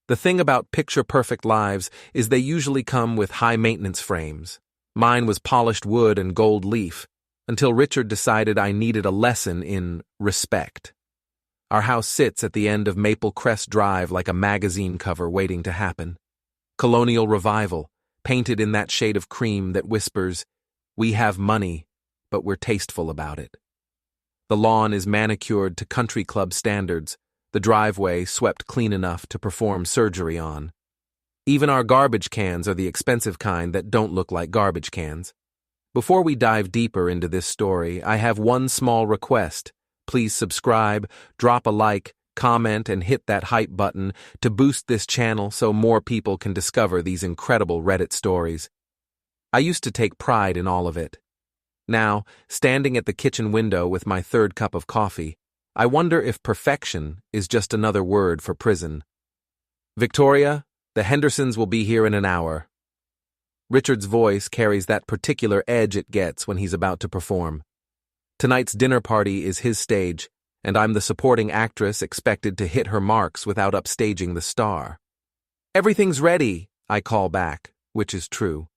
The thing about picture-perfect lives is they usually come with high-maintenance frames. Mine was polished wood and gold leaf, until Richard decided I needed a lesson in respect. Our house sits at the end of Maple Crest Drive like a magazine cover waiting to happen. Colonial revival, painted in that shade of cream that whispers, "We have money, but we're tasteful about it." The lawn is manicured to country club standards, the driveway swept clean enough to perform surgery on. Even our garbage cans are the expensive kind that don't look like garbage cans. Before we dive deeper into this story, I have one small request. Please subscribe, drop a like, comment, and hit that hype button to boost this channel so more people can discover these incredible Reddit stories. I used to take pride in all of it. Now, standing at the kitchen window with my third cup of coffee, I wonder if perfection is just another word for prison. "Victoria, the Hendersons will be here in an hour." Richard's voice carries that particular edge it gets when he's about to perform. Tonight's dinner party is his stage, and I'm the supporting actress expected to hit her marks without upstaging the star. "Everything's ready," I call back, which is true.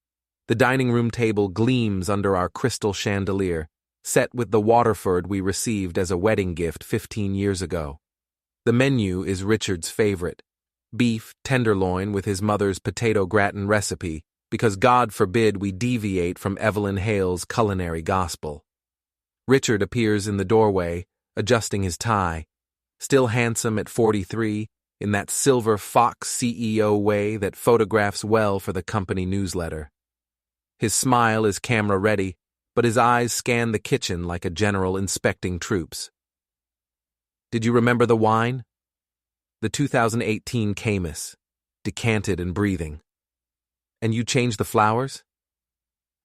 The dining room table gleams under our crystal chandelier, set with the Waterford we received as a wedding gift 15 years ago. The menu is Richard's favorite, beef tenderloin with his mother's potato gratin recipe, because God forbid we deviate from Evelyn Hale's culinary gospel. Richard appears in the doorway, adjusting his tie, still handsome at 43, in that silver fox CEO way that photographs well for the company newsletter. His smile is camera-ready, but his eyes scan the kitchen like a general inspecting troops. "Did you remember the wine?" "The 2018 Camus, decanted and breathing." "And you changed the flowers?"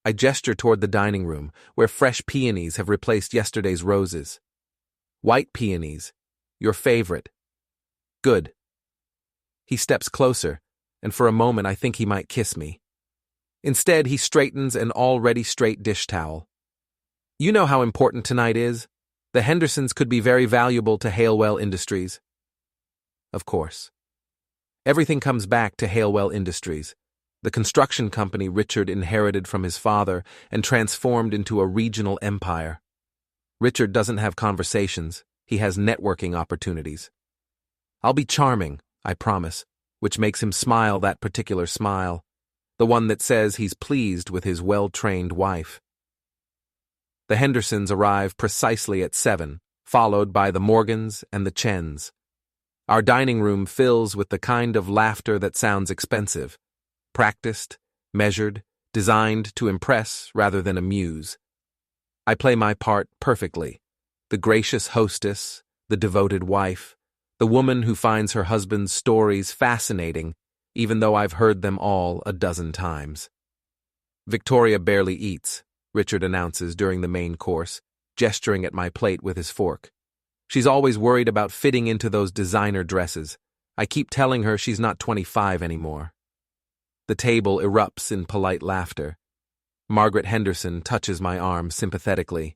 I gesture toward the dining room, where fresh peonies have replaced yesterday's roses. "White peonies, your favorite." "Good." He steps closer, and for a moment I think he might kiss me. Instead, he straightens an already straight dish towel. "You know how important tonight is? The Hendersons could be very valuable to Halewell Industries." Of course. Everything comes back to Halewell Industries, the construction company Richard inherited from his father and transformed into a regional empire. Richard doesn't have conversations, he has networking opportunities. I'll be charming, I promise, which makes him smile that particular smile, the one that says he's pleased with his well-trained wife. The Hendersons arrive precisely at 7, followed by the Morgans and the Chens. Our dining room fills with the kind of laughter that sounds expensive, practiced, measured, designed to impress rather than amuse. I play my part perfectly, the gracious hostess, the devoted wife, the woman who finds her husband's stories fascinating, even though I've heard them all a dozen times. "Victoria barely eats," Richard announces during the main course, gesturing at my plate with his fork. "She's always worried about fitting into those designer dresses. I keep telling her she's not 25 anymore." The table erupts in polite laughter. Margaret Henderson touches my arm sympathetically.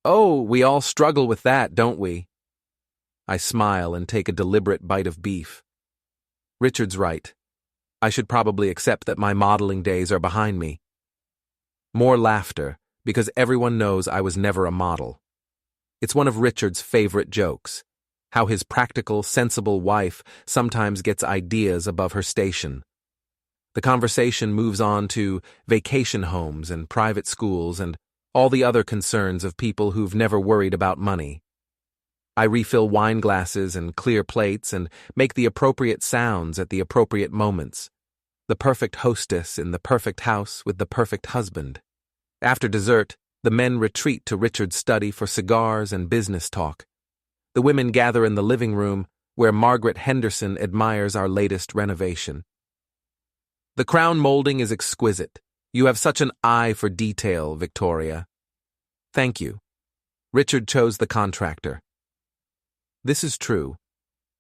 "Oh, we all struggle with that, don't we?" I smile and take a deliberate bite of beef. Richard's right. I should probably accept that my modeling days are behind me. More laughter, because everyone knows I was never a model. It's one of Richard's favorite jokes, how his practical, sensible wife sometimes gets ideas above her station. The conversation moves on to vacation homes and private schools and all the other concerns of people who've never worried about money. I refill wine glasses and clear plates and make the appropriate sounds at the appropriate moments. The perfect hostess in the perfect house with the perfect husband. After dessert, the men retreat to Richard's study for cigars and business talk. The women gather in the living room, where Margaret Henderson admires our latest renovation. "The crown molding is exquisite. You have such an eye for detail, Victoria." "Thank you." Richard chose the contractor. This is true.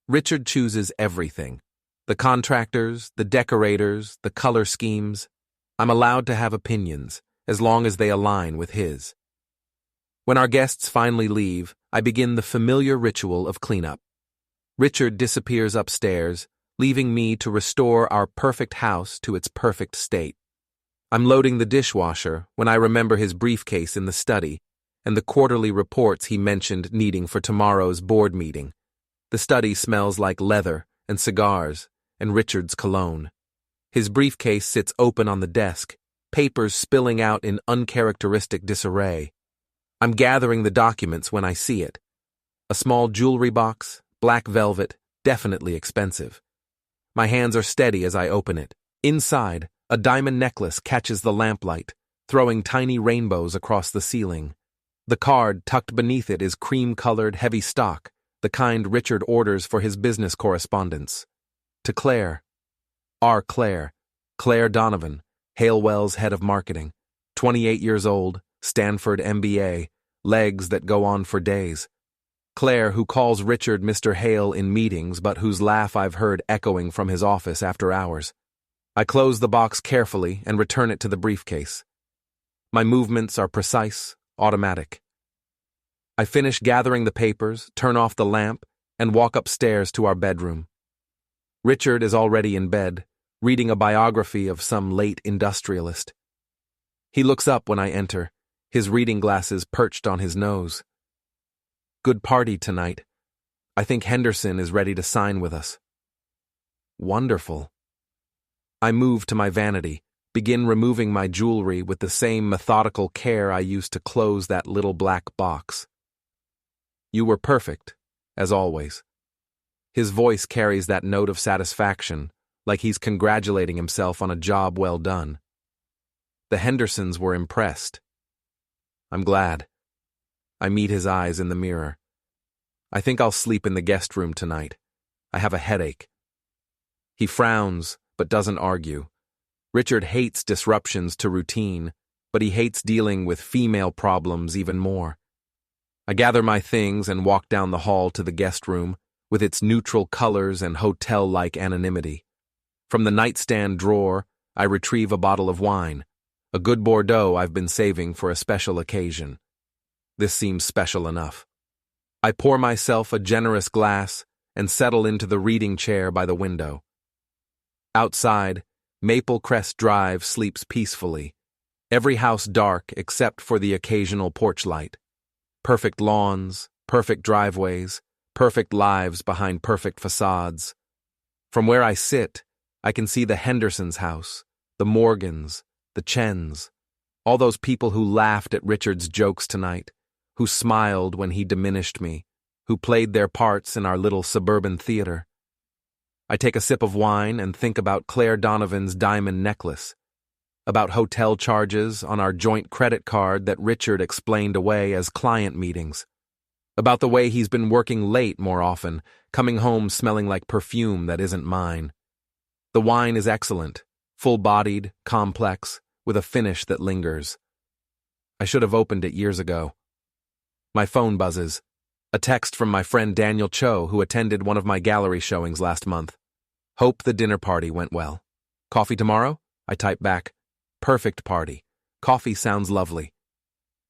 Richard chooses everything. The contractors, the decorators, the color schemes. I'm allowed to have opinions, as long as they align with his. When our guests finally leave, I begin the familiar ritual of cleanup. Richard disappears upstairs, leaving me to restore our perfect house to its perfect state. I'm loading the dishwasher when I remember his briefcase in the study and the quarterly reports he mentioned needing for tomorrow's board meeting. The study smells like leather and cigars and Richard's cologne. His briefcase sits open on the desk, papers spilling out in uncharacteristic disarray. I'm gathering the documents when I see it. A small jewelry box, black velvet, definitely expensive. My hands are steady as I open it. Inside, a diamond necklace catches the lamplight, throwing tiny rainbows across the ceiling. The card tucked beneath it is cream-colored heavy stock, the kind Richard orders for his business correspondence. To Claire. Our Claire. Claire Donovan, Halewell's head of marketing. 28 years old, Stanford MBA, legs that go on for days. Claire, who calls Richard Mr. Hale in meetings but whose laugh I've heard echoing from his office after hours. I close the box carefully and return it to the briefcase. My movements are precise, automatic. I finish gathering the papers, turn off the lamp, and walk upstairs to our bedroom. Richard is already in bed, reading a biography of some late industrialist. He looks up when I enter, his reading glasses perched on his nose. Good party tonight. I think Henderson is ready to sign with us. Wonderful. I move to my vanity, begin removing my jewelry with the same methodical care I used to close that little black box. You were perfect, as always. His voice carries that note of satisfaction, like he's congratulating himself on a job well done. The Hendersons were impressed. I'm glad. I meet his eyes in the mirror. I think I'll sleep in the guest room tonight. I have a headache. He frowns, but doesn't argue. Richard hates disruptions to routine, but he hates dealing with female problems even more. I gather my things and walk down the hall to the guest room, with its neutral colors and hotel-like anonymity. From the nightstand drawer, I retrieve a bottle of wine, a good Bordeaux I've been saving for a special occasion. This seems special enough. I pour myself a generous glass and settle into the reading chair by the window. Outside, Maple Crest Drive sleeps peacefully, every house dark except for the occasional porch light. Perfect lawns, perfect driveways, perfect lives behind perfect facades. From where I sit, I can see the Hendersons' house, the Morgans, the Chens, all those people who laughed at Richard's jokes tonight, who smiled when he diminished me, who played their parts in our little suburban theater. I take a sip of wine and think about Claire Donovan's diamond necklace, about hotel charges on our joint credit card that Richard explained away as client meetings, about the way he's been working late more often, coming home smelling like perfume that isn't mine. The wine is excellent, full-bodied, complex, with a finish that lingers. I should have opened it years ago. My phone buzzes. A text from my friend Daniel Cho, who attended one of my gallery showings last month. Hope the dinner party went well. Coffee tomorrow? I type back. Perfect party. Coffee sounds lovely.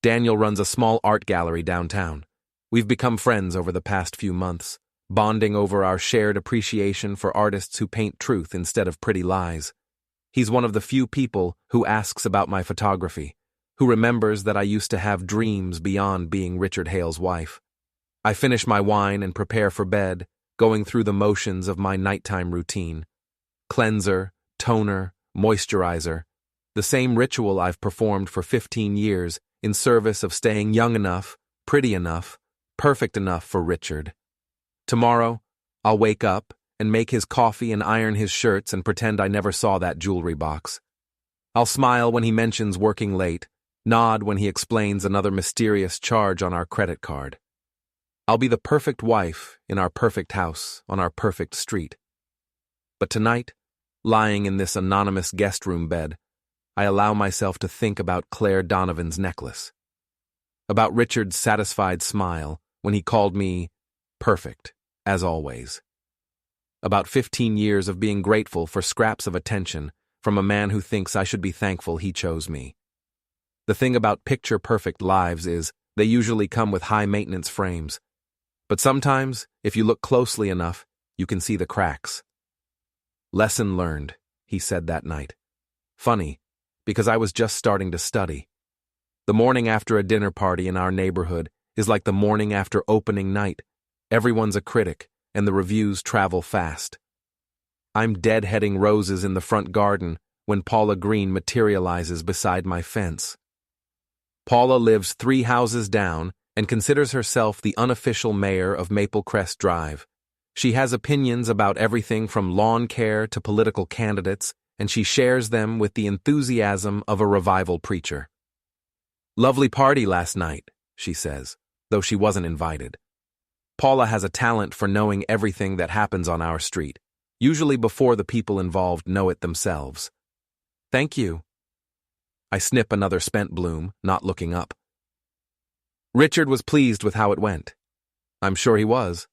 Daniel runs a small art gallery downtown. We've become friends over the past few months, bonding over our shared appreciation for artists who paint truth instead of pretty lies. He's one of the few people who asks about my photography, who remembers that I used to have dreams beyond being Richard Hale's wife. I finish my wine and prepare for bed, going through the motions of my nighttime routine. Cleanser, toner, moisturizer, the same ritual I've performed for 15 years in service of staying young enough, pretty enough, perfect enough for Richard. Tomorrow, I'll wake up and make his coffee and iron his shirts and pretend I never saw that jewelry box. I'll smile when he mentions working late, nod when he explains another mysterious charge on our credit card. I'll be the perfect wife in our perfect house on our perfect street. But tonight, lying in this anonymous guest room bed, I allow myself to think about Claire Donovan's necklace, about Richard's satisfied smile when he called me perfect, as always, about 15 years of being grateful for scraps of attention from a man who thinks I should be thankful he chose me. The thing about picture-perfect lives is they usually come with high-maintenance frames. But sometimes, if you look closely enough, you can see the cracks. Lesson learned, he said that night. Funny, because I was just starting to study. The morning after a dinner party in our neighborhood is like the morning after opening night. Everyone's a critic, and the reviews travel fast. I'm deadheading roses in the front garden when Paula Green materializes beside my fence. Paula lives 3 houses down and considers herself the unofficial mayor of Maple Crest Drive. She has opinions about everything from lawn care to political candidates, and she shares them with the enthusiasm of a revival preacher. Lovely party last night, she says, though she wasn't invited. Paula has a talent for knowing everything that happens on our street, usually before the people involved know it themselves. Thank you. I snip another spent bloom, not looking up. Richard was pleased with how it went. I'm sure he was.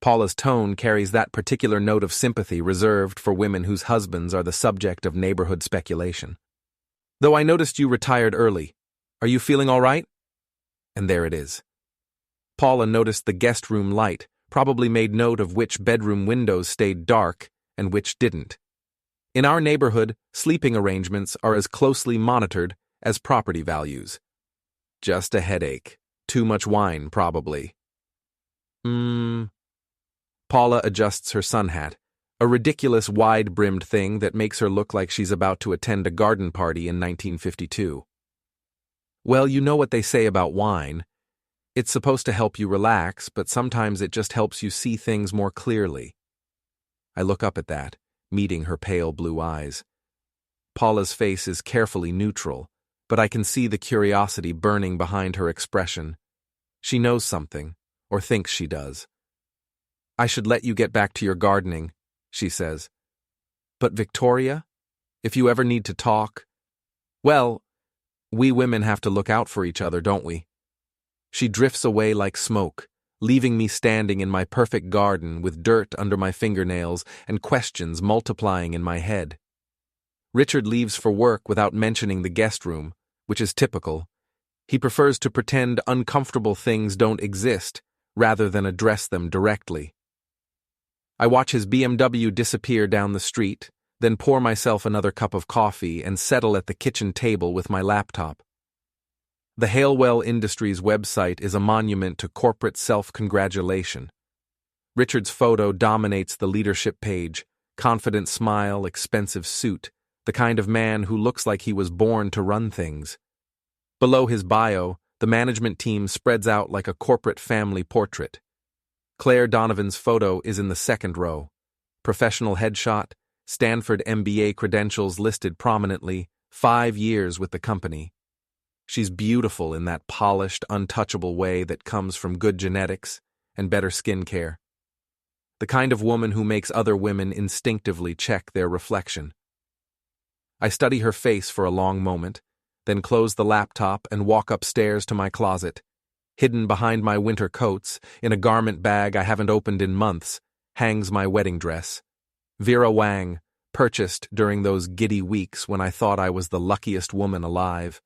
Paula's tone carries that particular note of sympathy reserved for women whose husbands are the subject of neighborhood speculation. Though I noticed you retired early. Are you feeling all right? And there it is. Paula noticed the guest room light, probably made note of which bedroom windows stayed dark and which didn't. In our neighborhood, sleeping arrangements are as closely monitored as property values. Just a headache. Too much wine, probably. Paula adjusts her sun hat, a ridiculous wide-brimmed thing that makes her look like she's about to attend a garden party in 1952. Well, you know what they say about wine. It's supposed to help you relax, but sometimes it just helps you see things more clearly. I look up at that, meeting her pale blue eyes. Paula's face is carefully neutral, but I can see the curiosity burning behind her expression. She knows something, or thinks she does. I should let you get back to your gardening, she says. But Victoria, if you ever need to talk, well, we women have to look out for each other, don't we? She drifts away like smoke, leaving me standing in my perfect garden with dirt under my fingernails and questions multiplying in my head. Richard leaves for work without mentioning the guest room, which is typical. He prefers to pretend uncomfortable things don't exist rather than address them directly. I watch his BMW disappear down the street, then pour myself another cup of coffee and settle at the kitchen table with my laptop. The Halewell Industries website is a monument to corporate self-congratulation. Richard's photo dominates the leadership page, confident smile, expensive suit, the kind of man who looks like he was born to run things. Below his bio, the management team spreads out like a corporate family portrait. Claire Donovan's photo is in the second row. Professional headshot, Stanford MBA credentials listed prominently, 5 years with the company. She's beautiful in that polished, untouchable way that comes from good genetics and better skincare. The kind of woman who makes other women instinctively check their reflection. I study her face for a long moment, then close the laptop and walk upstairs to my closet. Hidden behind my winter coats, in a garment bag I haven't opened in months, hangs my wedding dress. Vera Wang, purchased during those giddy weeks when I thought I was the luckiest woman alive.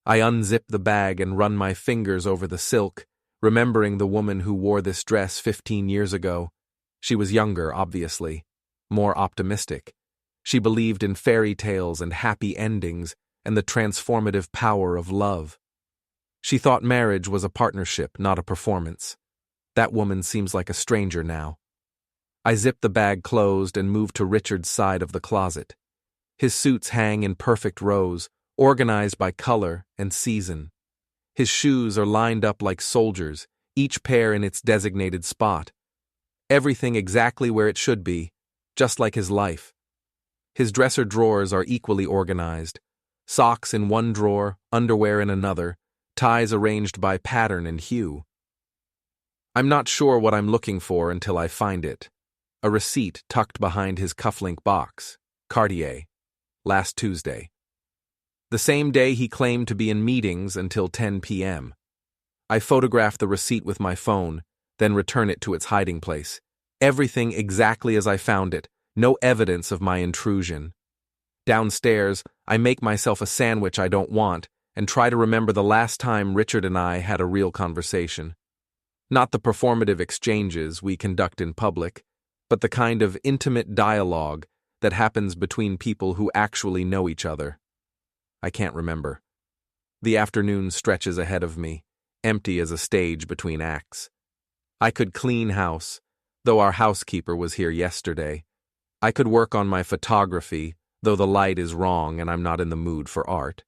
I unzip the bag and run my fingers over the silk, remembering the woman who wore this dress 15 years ago. She was younger, obviously, more optimistic. She believed in fairy tales and happy endings and the transformative power of love. She thought marriage was a partnership, not a performance. That woman seems like a stranger now. I zip the bag closed and move to Richard's side of the closet. His suits hang in perfect rows, organized by color and season. His shoes are lined up like soldiers, each pair in its designated spot. Everything exactly where it should be, just like his life. His dresser drawers are equally organized. Socks in one drawer, underwear in another, ties arranged by pattern and hue. I'm not sure what I'm looking for until I find it. A receipt tucked behind his cufflink box. Cartier. Last Tuesday. The same day he claimed to be in meetings until 10 p.m. I photograph the receipt with my phone, then return it to its hiding place. Everything exactly as I found it, no evidence of my intrusion. Downstairs, I make myself a sandwich I don't want and try to remember the last time Richard and I had a real conversation. Not the performative exchanges we conduct in public, but the kind of intimate dialogue that happens between people who actually know each other? I can't remember. The afternoon stretches ahead of me, empty as a stage between acts. I could clean house, though our housekeeper was here yesterday. I could work on my photography, though the light is wrong and I'm not in the mood for art.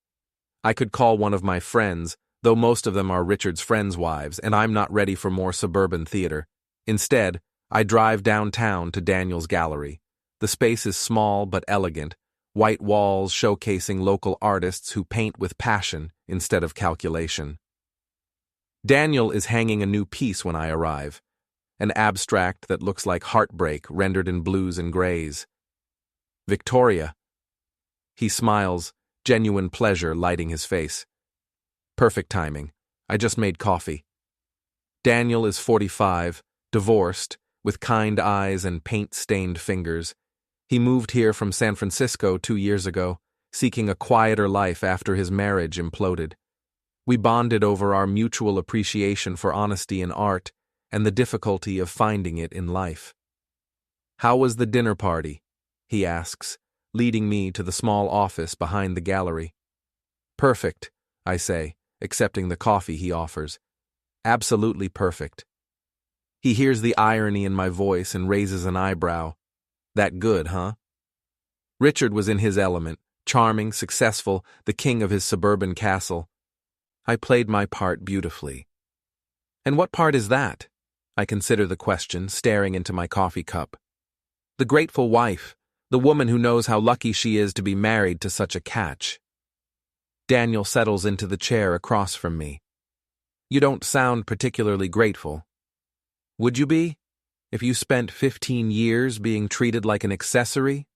I could call one of my friends, though most of them are Richard's friends' wives, and I'm not ready for more suburban theater. Instead, I drive downtown to Daniel's gallery. The space is small but elegant, white walls showcasing local artists who paint with passion instead of calculation. Daniel is hanging a new piece when I arrive, an abstract that looks like heartbreak rendered in blues and grays. Victoria. He smiles, genuine pleasure lighting his face. Perfect timing. I just made coffee. Daniel is 45, divorced, with kind eyes and paint-stained fingers. He moved here from San Francisco 2 years ago, seeking a quieter life after his marriage imploded. We bonded over our mutual appreciation for honesty in art and the difficulty of finding it in life. "How was the dinner party?" he asks, leading me to the small office behind the gallery. "Perfect," I say, accepting the coffee he offers. "Absolutely perfect." He hears the irony in my voice and raises an eyebrow. "That good, huh?" Richard was in his element, charming, successful, the king of his suburban castle. I played my part beautifully. "And what part is that?" I consider the question, staring into my coffee cup. "The grateful wife, the woman who knows how lucky she is to be married to such a catch." Daniel settles into the chair across from me. "You don't sound particularly grateful. Would you be, if you spent 15 years being treated like an accessory?"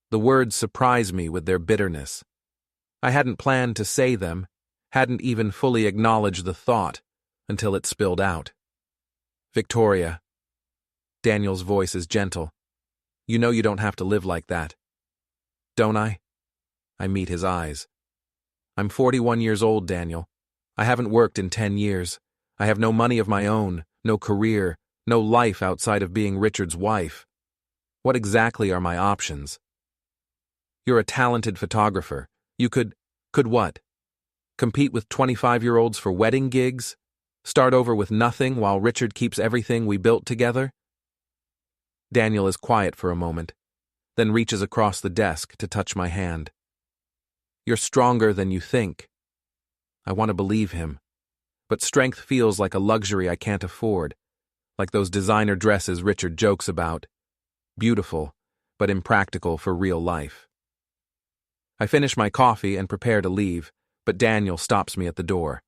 The words surprise me with their bitterness. I hadn't planned to say them, hadn't even fully acknowledged the thought, until it spilled out. "Victoria." Daniel's voice is gentle. "You know you don't have to live like that." "Don't I?" I meet his eyes. "I'm 41 years old, Daniel. I haven't worked in 10 years. I have no money of my own, no career, no life outside of being Richard's wife. What exactly are my options?" "You're a talented photographer. You could what? Compete with 25-year-olds for wedding gigs? Start over with nothing while Richard keeps everything we built together?" Daniel is quiet for a moment, then reaches across the desk to touch my hand. "You're stronger than you think." I want to believe him, but strength feels like a luxury I can't afford, like those designer dresses Richard jokes about. Beautiful, but impractical for real life. I finish my coffee and prepare to leave, but Daniel stops me at the door.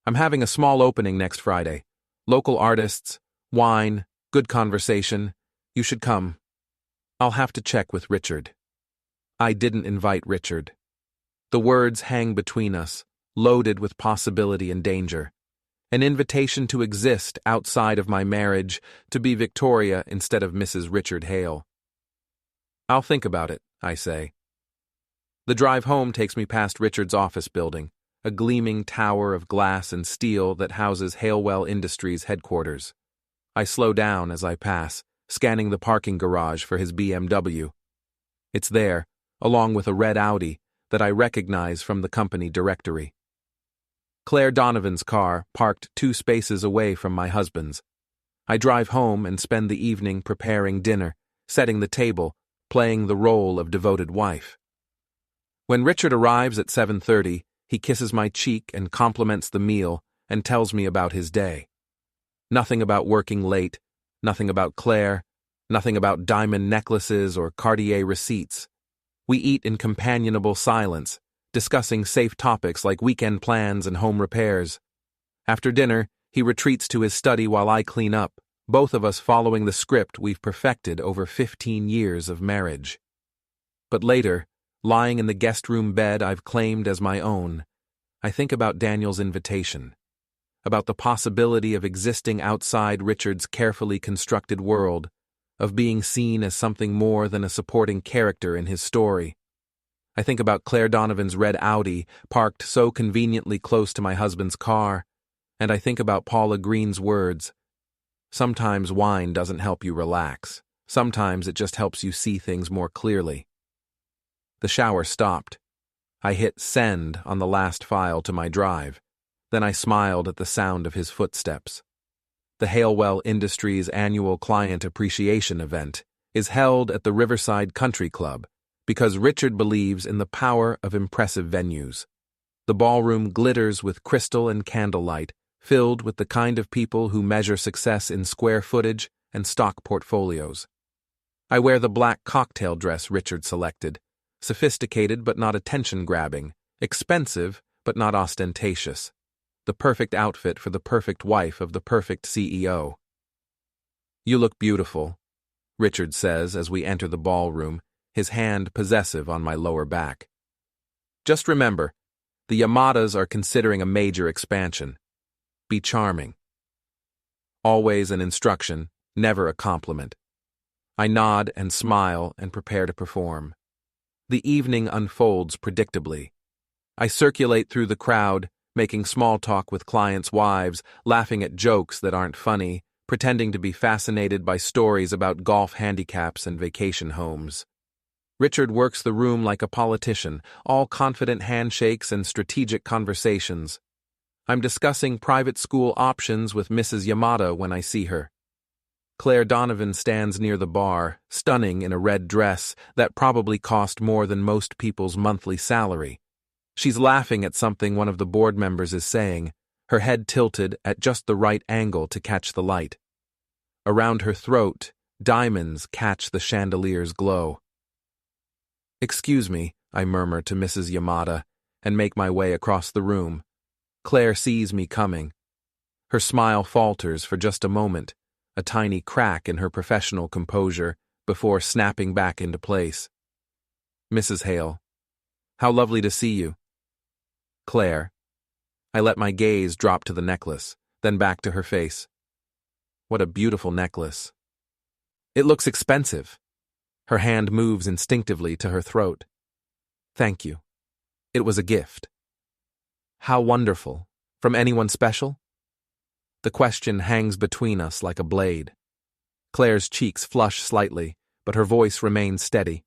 "I'm having a small opening next Friday. Local artists, wine, good conversation. You should come. I'll have to check with Richard." I didn't invite Richard. The words hang between us, loaded with possibility and danger. An invitation to exist outside of my marriage, to be Victoria instead of Mrs. Richard Hale. "I'll think about it," I say. The drive home takes me past Richard's office building, a gleaming tower of glass and steel that houses Halewell Industries headquarters. I slow down as I pass, scanning the parking garage for his BMW. It's there, along with a red Audi, that I recognize from the company directory. Claire Donovan's car parked 2 spaces away from my husband's. I drive home and spend the evening preparing dinner, setting the table, playing the role of devoted wife. When Richard arrives at 7:30, he kisses my cheek and compliments the meal and tells me about his day. Nothing about working late, nothing about Claire, nothing about diamond necklaces or Cartier receipts. We eat in companionable silence, discussing safe topics like weekend plans and home repairs. After dinner, he retreats to his study while I clean up, both of us following the script we've perfected over 15 years of marriage. But later, lying in the guest room bed I've claimed as my own, I think about Daniel's invitation, about the possibility of existing outside Richard's carefully constructed world, of being seen as something more than a supporting character in his story. I think about Claire Donovan's red Audi, parked so conveniently close to my husband's car, and I think about Paula Green's words, "Sometimes wine doesn't help you relax, Sometimes it just helps you see things more clearly. The shower stopped. I hit send on the last file to my drive. Then I smiled at the sound of his footsteps. The Halewell Industries annual client appreciation event is held at the Riverside Country Club because Richard believes in the power of impressive venues. The ballroom glitters with crystal and candlelight, filled with the kind of people who measure success in square footage and stock portfolios. I wear the black cocktail dress Richard selected, sophisticated but not attention-grabbing, expensive but not ostentatious. The perfect outfit for the perfect wife of the perfect CEO. "You look beautiful," Richard says as we enter the ballroom, his hand possessive on my lower back. "Just remember, the Yamadas are considering a major expansion. Be charming." Always an instruction, never a compliment. I nod and smile and prepare to perform. The evening unfolds predictably. I circulate through the crowd, making small talk with clients' wives, laughing at jokes that aren't funny, pretending to be fascinated by stories about golf handicaps and vacation homes. Richard works the room like a politician, all confident handshakes and strategic conversations. I'm discussing private school options with Mrs. Yamada when I see her. Claire Donovan stands near the bar, stunning in a red dress that probably cost more than most people's monthly salary. She's laughing at something one of the board members is saying, her head tilted at just the right angle to catch the light. Around her throat, diamonds catch the chandelier's glow. "Excuse me," I murmur to Mrs. Yamada, and make my way across the room. Claire sees me coming. Her smile falters for just a moment, a tiny crack in her professional composure, before snapping back into place. "Mrs. Hale, how lovely to see you." "Claire." I let my gaze drop to the necklace, then back to her face. "What a beautiful necklace." "It looks expensive." Her hand moves instinctively to her throat. "Thank you. It was a gift." "How wonderful. From anyone special?" The question hangs between us like a blade. Claire's cheeks flush slightly, but her voice remains steady.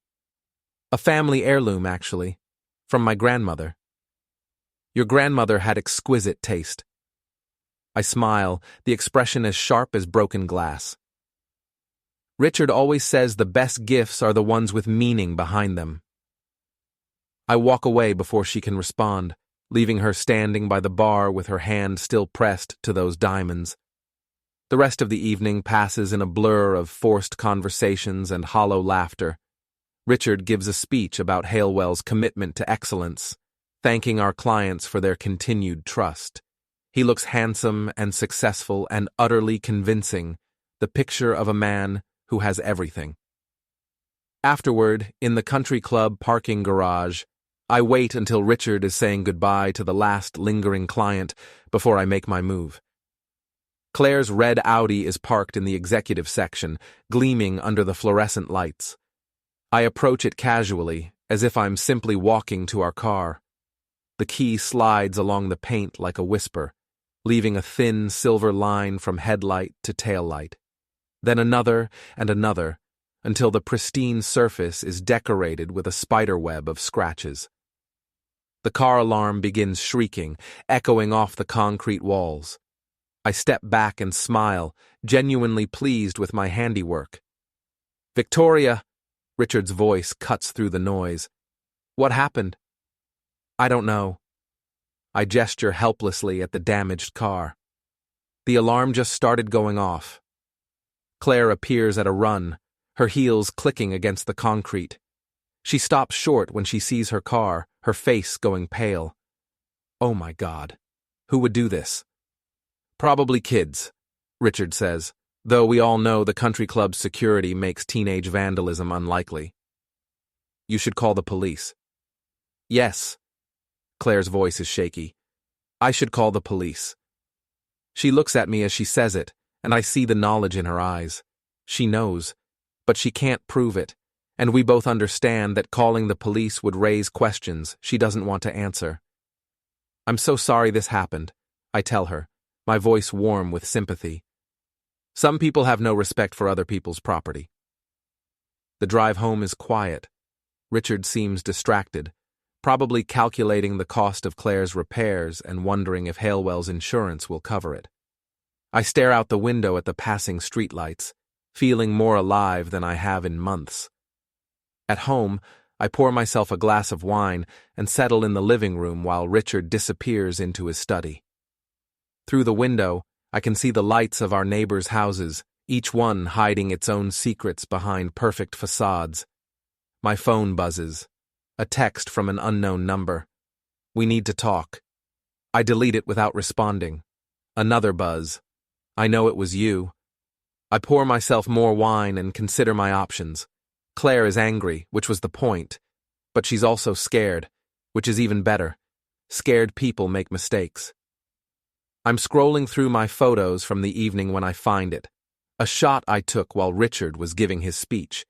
"A family heirloom, actually. From my grandmother." "Your grandmother had exquisite taste." I smile, the expression as sharp as broken glass. "Richard always says the best gifts are the ones with meaning behind them." I walk away before she can respond, leaving her standing by the bar with her hand still pressed to those diamonds. The rest of the evening passes in a blur of forced conversations and hollow laughter. Richard gives a speech about Halewell's commitment to excellence, thanking our clients for their continued trust. He looks handsome and successful and utterly convincing, the picture of a man who has everything. Afterward, in the country club parking garage, I wait until Richard is saying goodbye to the last lingering client before I make my move. Claire's red Audi is parked in the executive section, gleaming under the fluorescent lights. I approach it casually, as if I'm simply walking to our car. The key slides along the paint like a whisper, leaving a thin silver line from headlight to taillight. Then another and another, until the pristine surface is decorated with a spiderweb of scratches. The car alarm begins shrieking, echoing off the concrete walls. I step back and smile, genuinely pleased with my handiwork. "Victoria!" Richard's voice cuts through the noise. "What happened?" "I don't know." I gesture helplessly at the damaged car. The alarm just started going off. Claire appears at a run, her heels clicking against the concrete. She stops short when she sees her car, her face going pale. "Oh my God. Who would do this?" "Probably kids," Richard says, though we all know the country club's security makes teenage vandalism unlikely. "You should call the police." "Yes." Claire's voice is shaky. "I should call the police." She looks at me as she says it, and I see the knowledge in her eyes. She knows, but she can't prove it, and we both understand that calling the police would raise questions she doesn't want to answer. "I'm so sorry this happened," I tell her, my voice warm with sympathy. "Some people have no respect for other people's property." The drive home is quiet. Richard seems distracted, probably calculating the cost of Claire's repairs and wondering if Halewell's insurance will cover it. I stare out the window at the passing streetlights, feeling more alive than I have in months. At home, I pour myself a glass of wine and settle in the living room while Richard disappears into his study. Through the window, I can see the lights of our neighbors' houses, each one hiding its own secrets behind perfect facades. My phone buzzes. A text from an unknown number. We need to talk. I delete it without responding. Another buzz. I know it was you. I pour myself more wine and consider my options. Claire is angry, which was the point. But she's also scared, which is even better. Scared people make mistakes. I'm scrolling through my photos from the evening when I find it. A shot I took while Richard was giving his speech.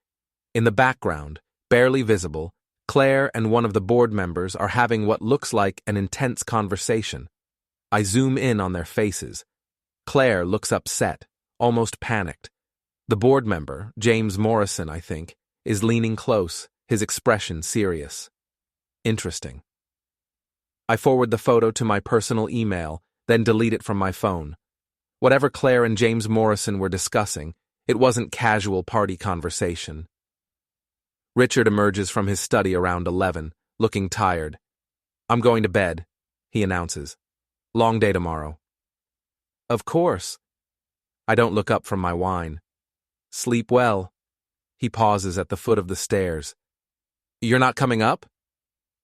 In the background, barely visible, Claire and one of the board members are having what looks like an intense conversation. I zoom in on their faces. Claire looks upset, almost panicked. The board member, James Morrison, I think, is leaning close, his expression serious. Interesting. I forward the photo to my personal email, then delete it from my phone. Whatever Claire and James Morrison were discussing, it wasn't casual party conversation. Richard emerges from his study around 11, looking tired. "I'm going to bed," he announces. "Long day tomorrow." "Of course." I don't look up from my wine. "Sleep well." He pauses at the foot of the stairs. "You're not coming up?"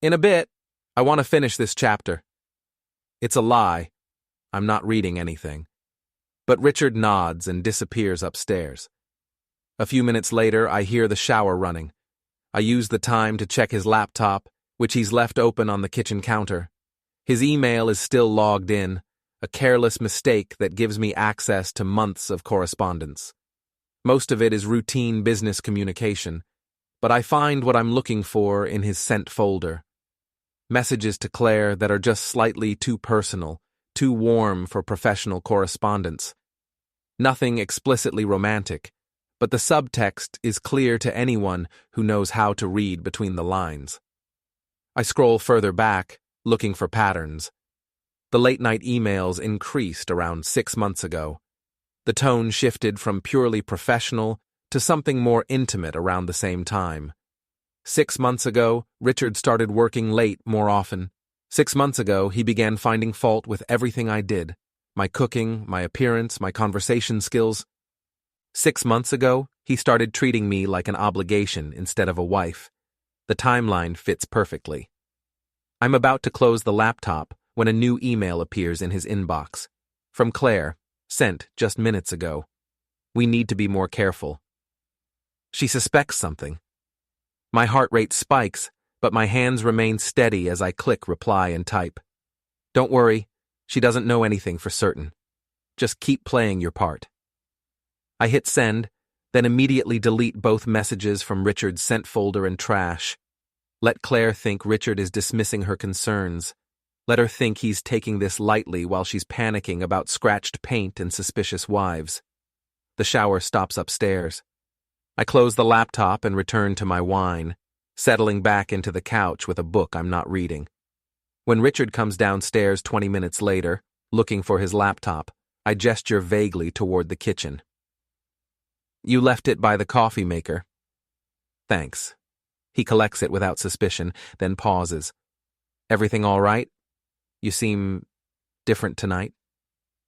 "In a bit. I want to finish this chapter." It's a lie. I'm not reading anything. But Richard nods and disappears upstairs. A few minutes later, I hear the shower running. I use the time to check his laptop, which he's left open on the kitchen counter. His email is still logged in, a careless mistake that gives me access to months of correspondence. Most of it is routine business communication, but I find what I'm looking for in his sent folder. Messages to Claire that are just slightly too personal, too warm for professional correspondence. Nothing explicitly romantic, but the subtext is clear to anyone who knows how to read between the lines. I scroll further back, looking for patterns. The late-night emails increased around 6 months ago. The tone shifted from purely professional to something more intimate around the same time. 6 months ago, Richard started working late more often. 6 months ago, he began finding fault with everything I did. My cooking, my appearance, my conversation skills. 6 months ago, he started treating me like an obligation instead of a wife. The timeline fits perfectly. I'm about to close the laptop when a new email appears in his inbox. From Claire, sent just minutes ago. "We need to be more careful." She suspects something. My heart rate spikes, but my hands remain steady as I click reply and type. "Don't worry, she doesn't know anything for certain. Just keep playing your part." I hit send, then immediately delete both messages from Richard's sent folder and trash. Let Claire think Richard is dismissing her concerns. Let her think he's taking this lightly while she's panicking about scratched paint and suspicious wives. The shower stops upstairs. I close the laptop and return to my wine, settling back into the couch with a book I'm not reading. When Richard comes downstairs 20 minutes later, looking for his laptop, I gesture vaguely toward the kitchen. "You left it by the coffee maker." "Thanks." He collects it without suspicion, then pauses. "Everything all right? You seem different tonight."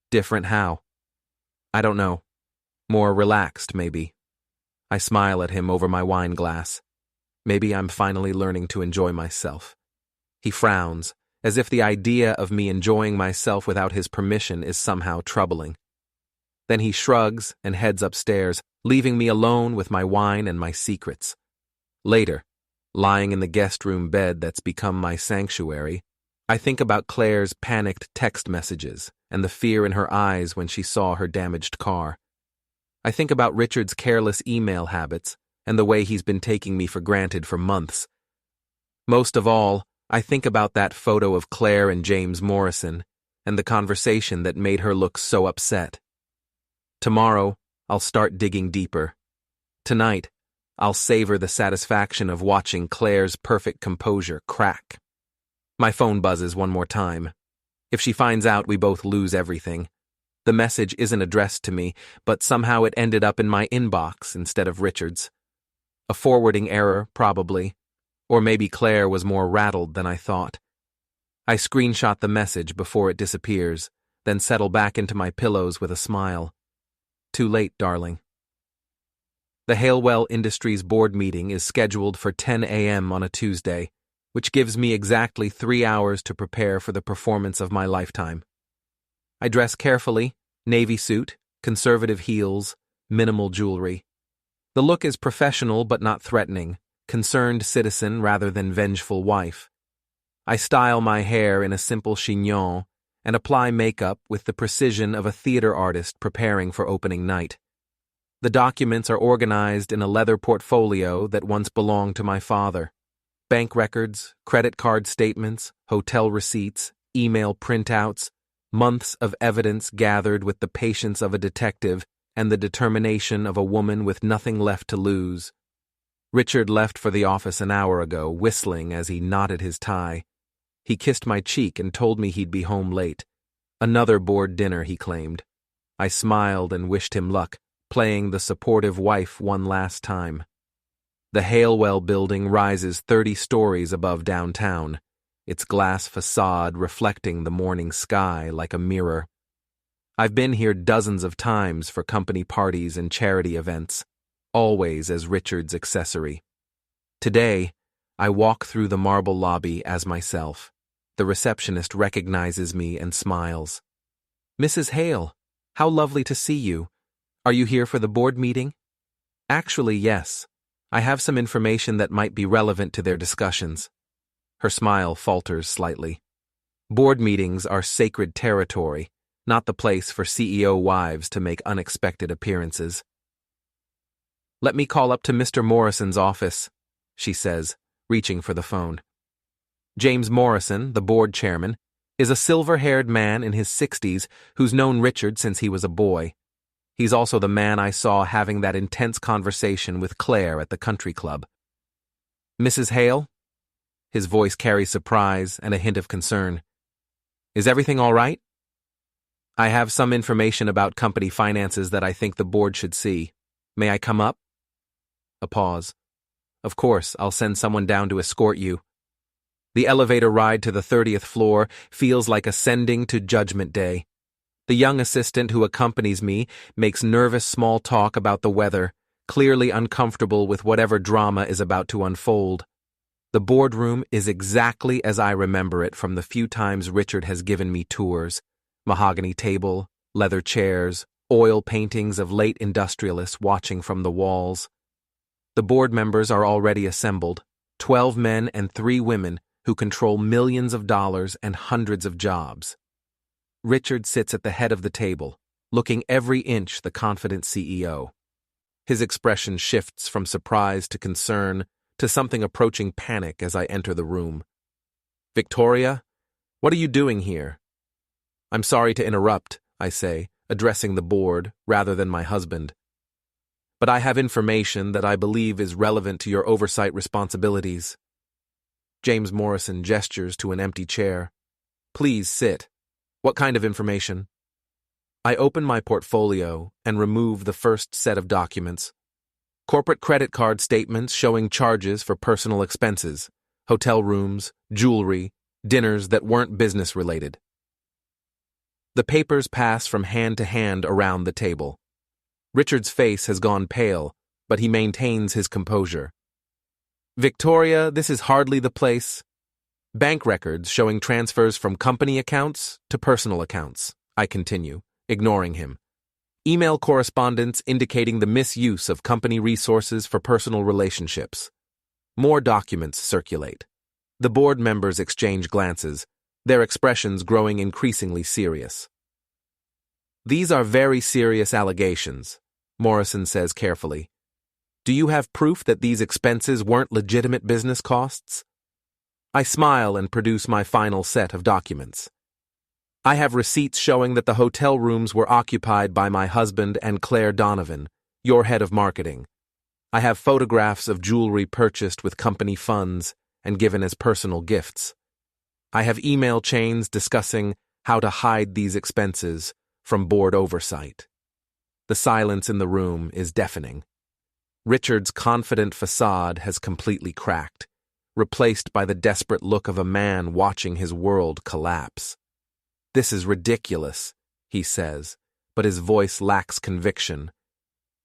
"Different how?" "I don't know. More relaxed, maybe." I smile at him over my wine glass. Maybe I'm finally learning to enjoy myself. He frowns, as if the idea of me enjoying myself without his permission is somehow troubling. Then he shrugs and heads upstairs, leaving me alone with my wine and my secrets. Later, lying in the guest room bed that's become my sanctuary, I think about Claire's panicked text messages and the fear in her eyes when she saw her damaged car. I think about Richard's careless email habits and the way he's been taking me for granted for months. Most of all, I think about that photo of Claire and James Morrison and the conversation that made her look so upset. Tomorrow, I'll start digging deeper. Tonight, I'll savor the satisfaction of watching Claire's perfect composure crack. My phone buzzes one more time. If she finds out, we both lose everything. The message isn't addressed to me, but somehow it ended up in my inbox instead of Richard's. A forwarding error, probably. Or maybe Claire was more rattled than I thought. I screenshot the message before it disappears, then settle back into my pillows with a smile. Too late, darling. The Halewell Industries board meeting is scheduled for 10 a.m. on a Tuesday, which gives me exactly 3 hours to prepare for the performance of my lifetime. I dress carefully, navy suit, conservative heels, minimal jewelry. The look is professional but not threatening, concerned citizen rather than vengeful wife. I style my hair in a simple chignon and apply makeup with the precision of a theater artist preparing for opening night. The documents are organized in a leather portfolio that once belonged to my father. Bank records, credit card statements, hotel receipts, email printouts, months of evidence gathered with the patience of a detective and the determination of a woman with nothing left to lose. Richard left for the office an hour ago, whistling as he knotted his tie. He kissed my cheek and told me he'd be home late. Another board dinner, he claimed. I smiled and wished him luck, playing the supportive wife one last time. The Halewell building rises 30 stories above downtown, its glass façade reflecting the morning sky like a mirror. I've been here dozens of times for company parties and charity events, always as Richard's accessory. Today, I walk through the marble lobby as myself. The receptionist recognizes me and smiles. "Mrs. Hale, how lovely to see you. Are you here for the board meeting?" "Actually, yes. I have some information that might be relevant to their discussions." Her smile falters slightly. Board meetings are sacred territory, not the place for CEO wives to make unexpected appearances. "Let me call up to Mr. Morrison's office," she says, reaching for the phone. James Morrison, the board chairman, is a silver-haired man in his 60s who's known Richard since he was a boy. He's also the man I saw having that intense conversation with Claire at the country club. "Mrs. Hale?" His voice carries surprise and a hint of concern. "Is everything all right?" "I have some information about company finances that I think the board should see. May I come up?" A pause. "Of course, I'll send someone down to escort you." The elevator ride to the 30th floor feels like ascending to Judgment Day. The young assistant who accompanies me makes nervous small talk about the weather, clearly uncomfortable with whatever drama is about to unfold. The boardroom is exactly as I remember it from the few times Richard has given me tours. Mahogany table, leather chairs, oil paintings of late industrialists watching from the walls. The board members are already assembled, 12 men and 3 women who control millions of dollars and hundreds of jobs. Richard sits at the head of the table, looking every inch the confident CEO. His expression shifts from surprise to concern to something approaching panic as I enter the room. "Victoria, what are you doing here?" "I'm sorry to interrupt," I say, addressing the board rather than my husband. "But I have information that I believe is relevant to your oversight responsibilities." James Morrison gestures to an empty chair. "Please sit. What kind of information?" I open my portfolio and remove the first set of documents. Corporate credit card statements showing charges for personal expenses, hotel rooms, jewelry, dinners that weren't business-related. The papers pass from hand to hand around the table. Richard's face has gone pale, but he maintains his composure. "Victoria, this is hardly the place." "Bank records showing transfers from company accounts to personal accounts," I continue, ignoring him. "Email correspondence indicating the misuse of company resources for personal relationships." More documents circulate. The board members exchange glances, their expressions growing increasingly serious. "These are very serious allegations," Morrison says carefully. "Do you have proof that these expenses weren't legitimate business costs?" I smile and produce my final set of documents. I have receipts showing that the hotel rooms were occupied by my husband and Claire Donovan, your head of marketing. I have photographs of jewelry purchased with company funds and given as personal gifts. I have email chains discussing how to hide these expenses from board oversight. The silence in the room is deafening. Richard's confident façade has completely cracked, replaced by the desperate look of a man watching his world collapse. "This is ridiculous," he says, but his voice lacks conviction.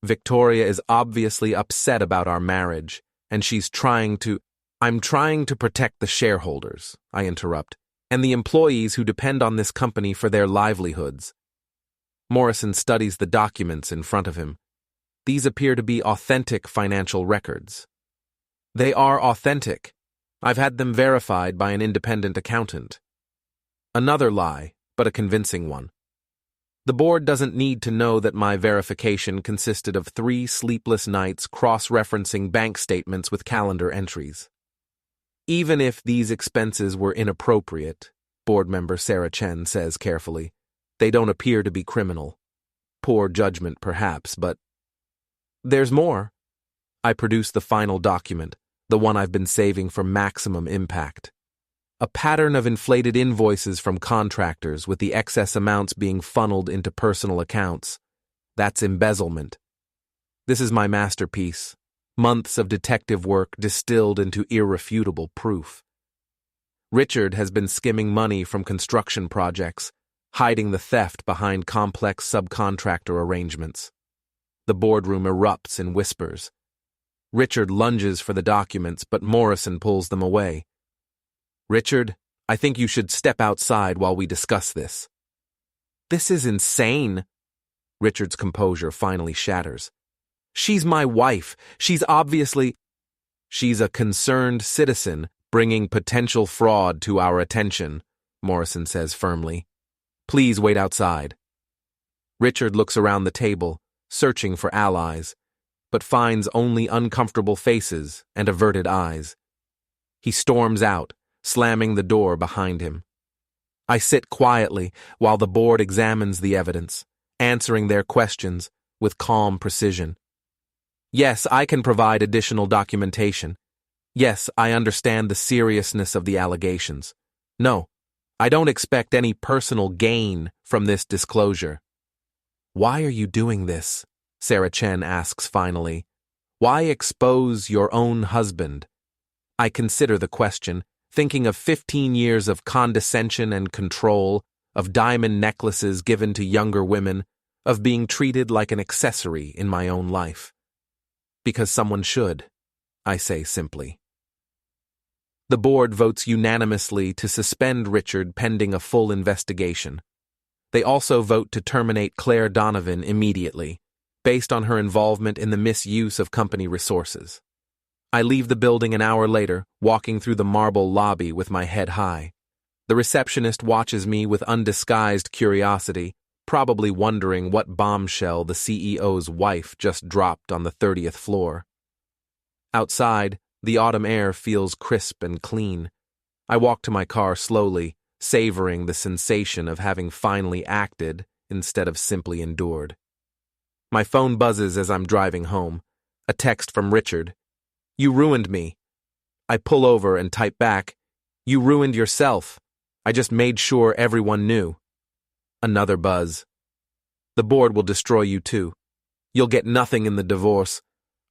"Victoria is obviously upset about our marriage, and she's trying to—" "I'm trying to protect the shareholders," I interrupt, "and the employees who depend on this company for their livelihoods." Morrison studies the documents in front of him. These appear to be authentic financial records. "They are authentic. I've had them verified by an independent accountant." Another lie, but a convincing one. The board doesn't need to know that my verification consisted of 3 sleepless nights cross-referencing bank statements with calendar entries. Even if these expenses were inappropriate, board member Sarah Chen says carefully, they don't appear to be criminal. Poor judgment, perhaps, but there's more. I produce the final document, the one I've been saving for maximum impact. A pattern of inflated invoices from contractors with the excess amounts being funneled into personal accounts. That's embezzlement. This is my masterpiece. Months of detective work distilled into irrefutable proof. Richard has been skimming money from construction projects, hiding the theft behind complex subcontractor arrangements. The boardroom erupts in whispers. Richard lunges for the documents, but Morrison pulls them away. "Richard, I think you should step outside while we discuss this." "This is insane." Richard's composure finally shatters. "She's my wife. She's obviously—" "She's a concerned citizen bringing potential fraud to our attention," Morrison says firmly. "Please wait outside." Richard looks around the table, searching for allies, but finds only uncomfortable faces and averted eyes. He storms out, slamming the door behind him. I sit quietly while the board examines the evidence, answering their questions with calm precision. Yes, I can provide additional documentation. Yes, I understand the seriousness of the allegations. No, I don't expect any personal gain from this disclosure. "Why are you doing this?" Sarah Chen asks finally. "Why expose your own husband?" I consider the question, thinking of 15 years of condescension and control, of diamond necklaces given to younger women, of being treated like an accessory in my own life. "Because someone should," I say simply. The board votes unanimously to suspend Richard pending a full investigation. They also vote to terminate Claire Donovan immediately, based on her involvement in the misuse of company resources. I leave the building an hour later, walking through the marble lobby with my head high. The receptionist watches me with undisguised curiosity, probably wondering what bombshell the CEO's wife just dropped on the 30th floor. Outside, the autumn air feels crisp and clean. I walk to my car slowly, savoring the sensation of having finally acted instead of simply endured. My phone buzzes as I'm driving home. A text from Richard. "You ruined me." I pull over and type back, "You ruined yourself. I just made sure everyone knew." Another buzz. "The board will destroy you too. You'll get nothing in the divorce.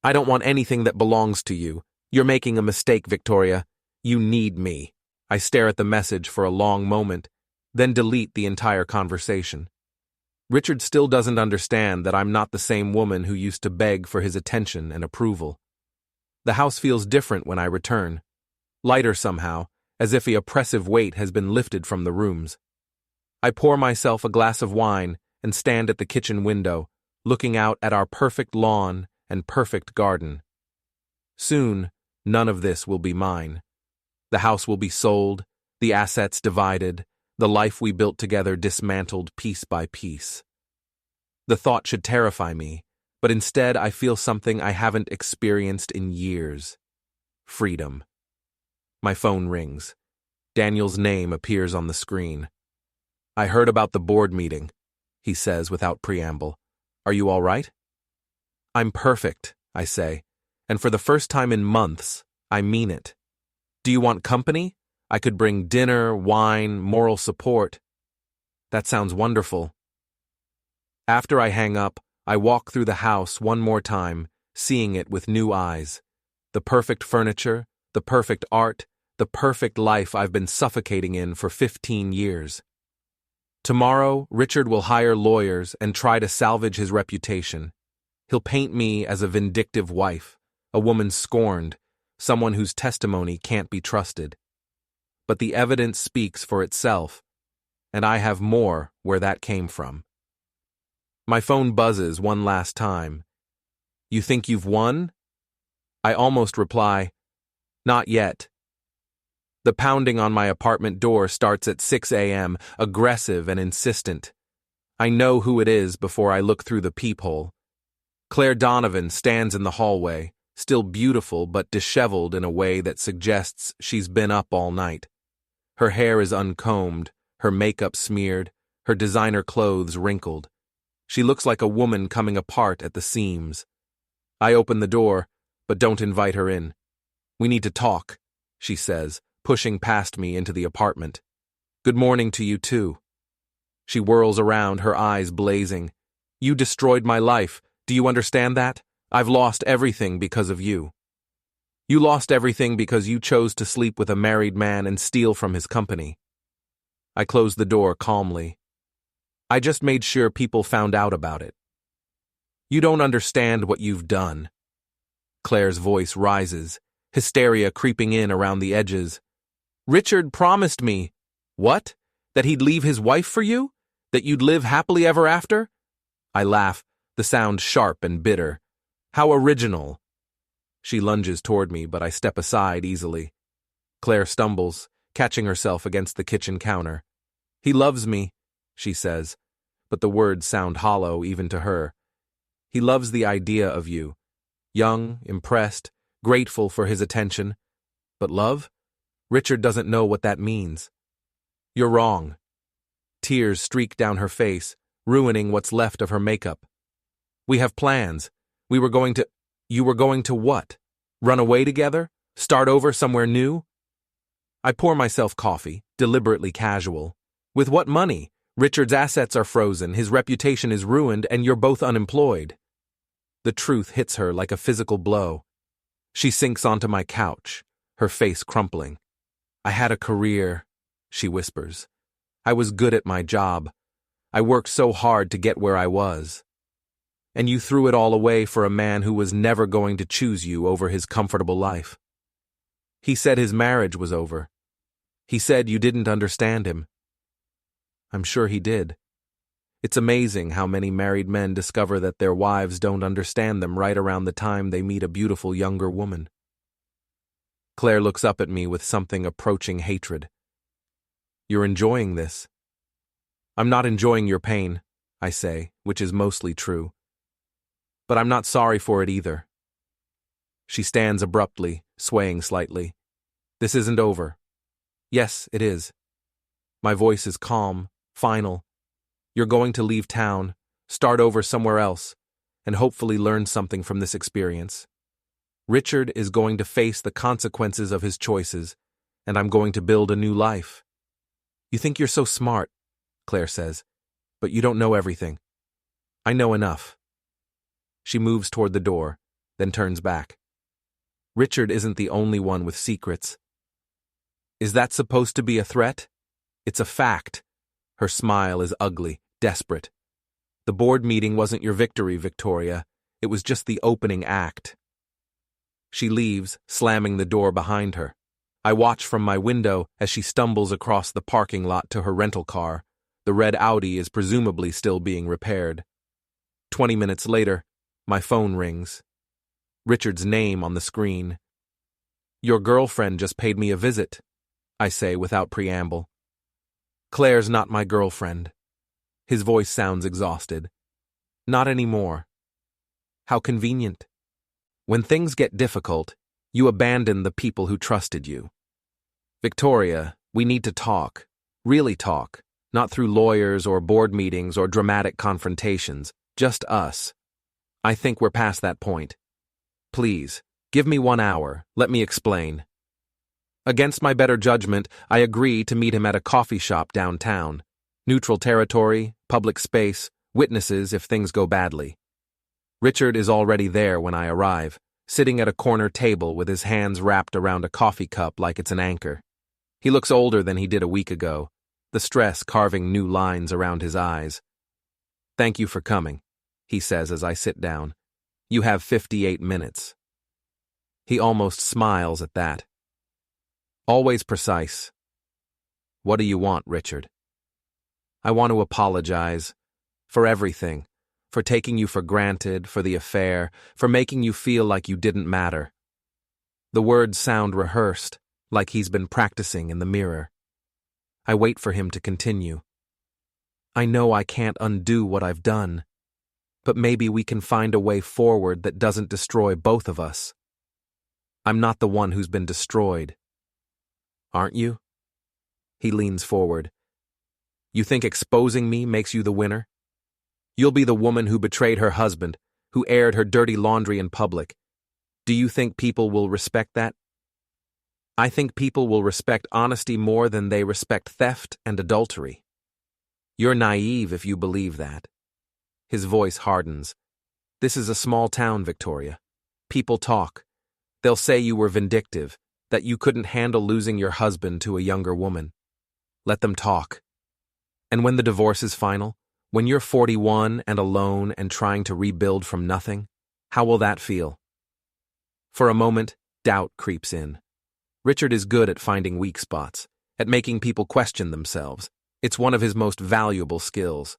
I don't want anything that belongs to you. You're making a mistake, Victoria. You need me." I stare at the message for a long moment, then delete the entire conversation. Richard still doesn't understand that I'm not the same woman who used to beg for his attention and approval. The house feels different when I return. Lighter somehow, as if the oppressive weight has been lifted from the rooms. I pour myself a glass of wine and stand at the kitchen window, looking out at our perfect lawn and perfect garden. Soon, none of this will be mine. The house will be sold, the assets divided, the life we built together dismantled piece by piece. The thought should terrify me, but instead I feel something I haven't experienced in years. Freedom. My phone rings. Daniel's name appears on the screen. "I heard about the board meeting," he says without preamble. "Are you all right?" "I'm perfect," I say. And for the first time in months, I mean it. Do you want company? I could bring dinner, wine, moral support. That sounds wonderful. After I hang up, I walk through the house one more time, seeing it with new eyes. The perfect furniture, the perfect art, the perfect life I've been suffocating in for 15 years. Tomorrow, Richard will hire lawyers and try to salvage his reputation. He'll paint me as a vindictive wife, a woman scorned, someone whose testimony can't be trusted. But the evidence speaks for itself, and I have more where that came from. My phone buzzes one last time. You think you've won? I almost reply, not yet. The pounding on my apartment door starts at 6 a.m., aggressive and insistent. I know who it is before I look through the peephole. Claire Donovan stands in the hallway, still beautiful but disheveled in a way that suggests she's been up all night. Her hair is uncombed, her makeup smeared, her designer clothes wrinkled. She looks like a woman coming apart at the seams. I open the door, but don't invite her in. We need to talk, she says, pushing past me into the apartment. Good morning to you too. She whirls around, her eyes blazing. You destroyed my life. Do you understand that? I've lost everything because of you. You lost everything because you chose to sleep with a married man and steal from his company. I close the door calmly. I just made sure people found out about it. You don't understand what you've done. Claire's voice rises, hysteria creeping in around the edges. Richard promised me. What? That he'd leave his wife for you? That you'd live happily ever after? I laugh, the sound sharp and bitter. How original. She lunges toward me, but I step aside easily. Claire stumbles, catching herself against the kitchen counter. He loves me, she says, but the words sound hollow even to her. He loves the idea of you. Young, impressed, grateful for his attention. But love? Richard doesn't know what that means. You're wrong. Tears streak down her face, ruining what's left of her makeup. We have plans. You were going to what? Run away together? Start over somewhere new? I pour myself coffee, deliberately casual. With what money? Richard's assets are frozen, his reputation is ruined, and you're both unemployed. The truth hits her like a physical blow. She sinks onto my couch, her face crumpling. I had a career, she whispers. I was good at my job. I worked so hard to get where I was. And you threw it all away for a man who was never going to choose you over his comfortable life. He said his marriage was over. He said you didn't understand him. I'm sure he did. It's amazing how many married men discover that their wives don't understand them right around the time they meet a beautiful younger woman. Claire looks up at me with something approaching hatred. You're enjoying this. I'm not enjoying your pain, I say, which is mostly true. But I'm not sorry for it either. She stands abruptly, swaying slightly. This isn't over. Yes, it is. My voice is calm, final. You're going to leave town, start over somewhere else, and hopefully learn something from this experience. Richard is going to face the consequences of his choices, and I'm going to build a new life. You think you're so smart, Claire says, but you don't know everything. I know enough. She moves toward the door, then turns back. Richard isn't the only one with secrets. Is that supposed to be a threat? It's a fact. Her smile is ugly, desperate. The board meeting wasn't your victory, Victoria. It was just the opening act. She leaves, slamming the door behind her. I watch from my window as she stumbles across the parking lot to her rental car. The red Audi is presumably still being repaired. 20 minutes later, my phone rings. Richard's name on the screen. Your girlfriend just paid me a visit, I say without preamble. Claire's not my girlfriend. His voice sounds exhausted. Not anymore. How convenient. When things get difficult, you abandon the people who trusted you. Victoria, we need to talk. Really talk. Not through lawyers or board meetings or dramatic confrontations. Just us. I think we're past that point. Please, Give me 1 hour, let me explain. Against my better judgment, I agree to meet him at a coffee shop downtown. Neutral territory, public space, witnesses if things go badly. Richard is already there when I arrive, sitting at a corner table with his hands wrapped around a coffee cup like it's an anchor. He looks older than he did a week ago, the stress carving new lines around his eyes. "Thank you for coming," he says as I sit down. "You have 58 minutes. He almost smiles at that. Always precise. "What do you want, Richard?" "I want to apologize. For everything. For taking you for granted, for the affair, for making you feel like you didn't matter." The words sound rehearsed, like he's been practicing in the mirror. I wait for him to continue. "I know I can't undo what I've done, but maybe we can find a way forward that doesn't destroy both of us. I'm not the one who's been destroyed. Aren't you?" He leans forward. "You think exposing me makes you the winner? You'll be the woman who betrayed her husband, who aired her dirty laundry in public. Do you think people will respect that?" "I think people will respect honesty more than they respect theft and adultery." "You're naive if you believe that." His voice hardens. "This is a small town, Victoria. People talk. They'll say you were vindictive, that you couldn't handle losing your husband to a younger woman. Let them talk. And when the divorce is final, when you're 41 and alone and trying to rebuild from nothing, how will that feel?" For a moment, doubt creeps in. Richard is good at finding weak spots, at making people question themselves. It's one of his most valuable skills.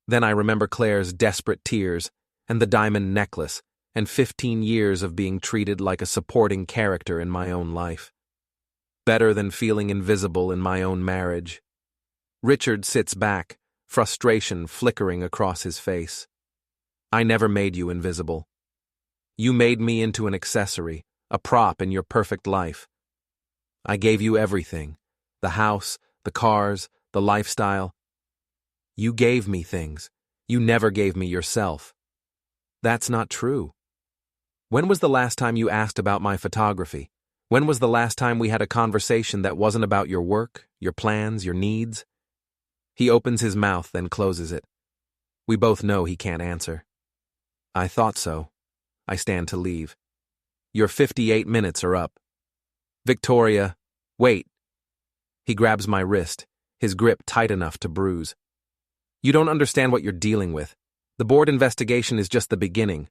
Then I remember Claire's desperate tears, and the diamond necklace, and 15 years of being treated like a supporting character in my own life. Better than feeling invisible in my own marriage. Richard sits back, frustration flickering across his face. "I never made you invisible. You made me into an accessory, a prop in your perfect life. I gave you everything, the house, the cars, the lifestyle. You gave me things. You never gave me yourself. That's not true. When was the last time you asked about my photography? When was the last time we had a conversation that wasn't about your work, your plans, your needs?" He opens his mouth, then closes it. We both know he can't answer. "I thought so." I stand to leave. "Your 58 minutes are up." "Victoria, wait." He grabs my wrist, his grip tight enough to bruise. "You don't understand what you're dealing with. The board investigation is just the beginning.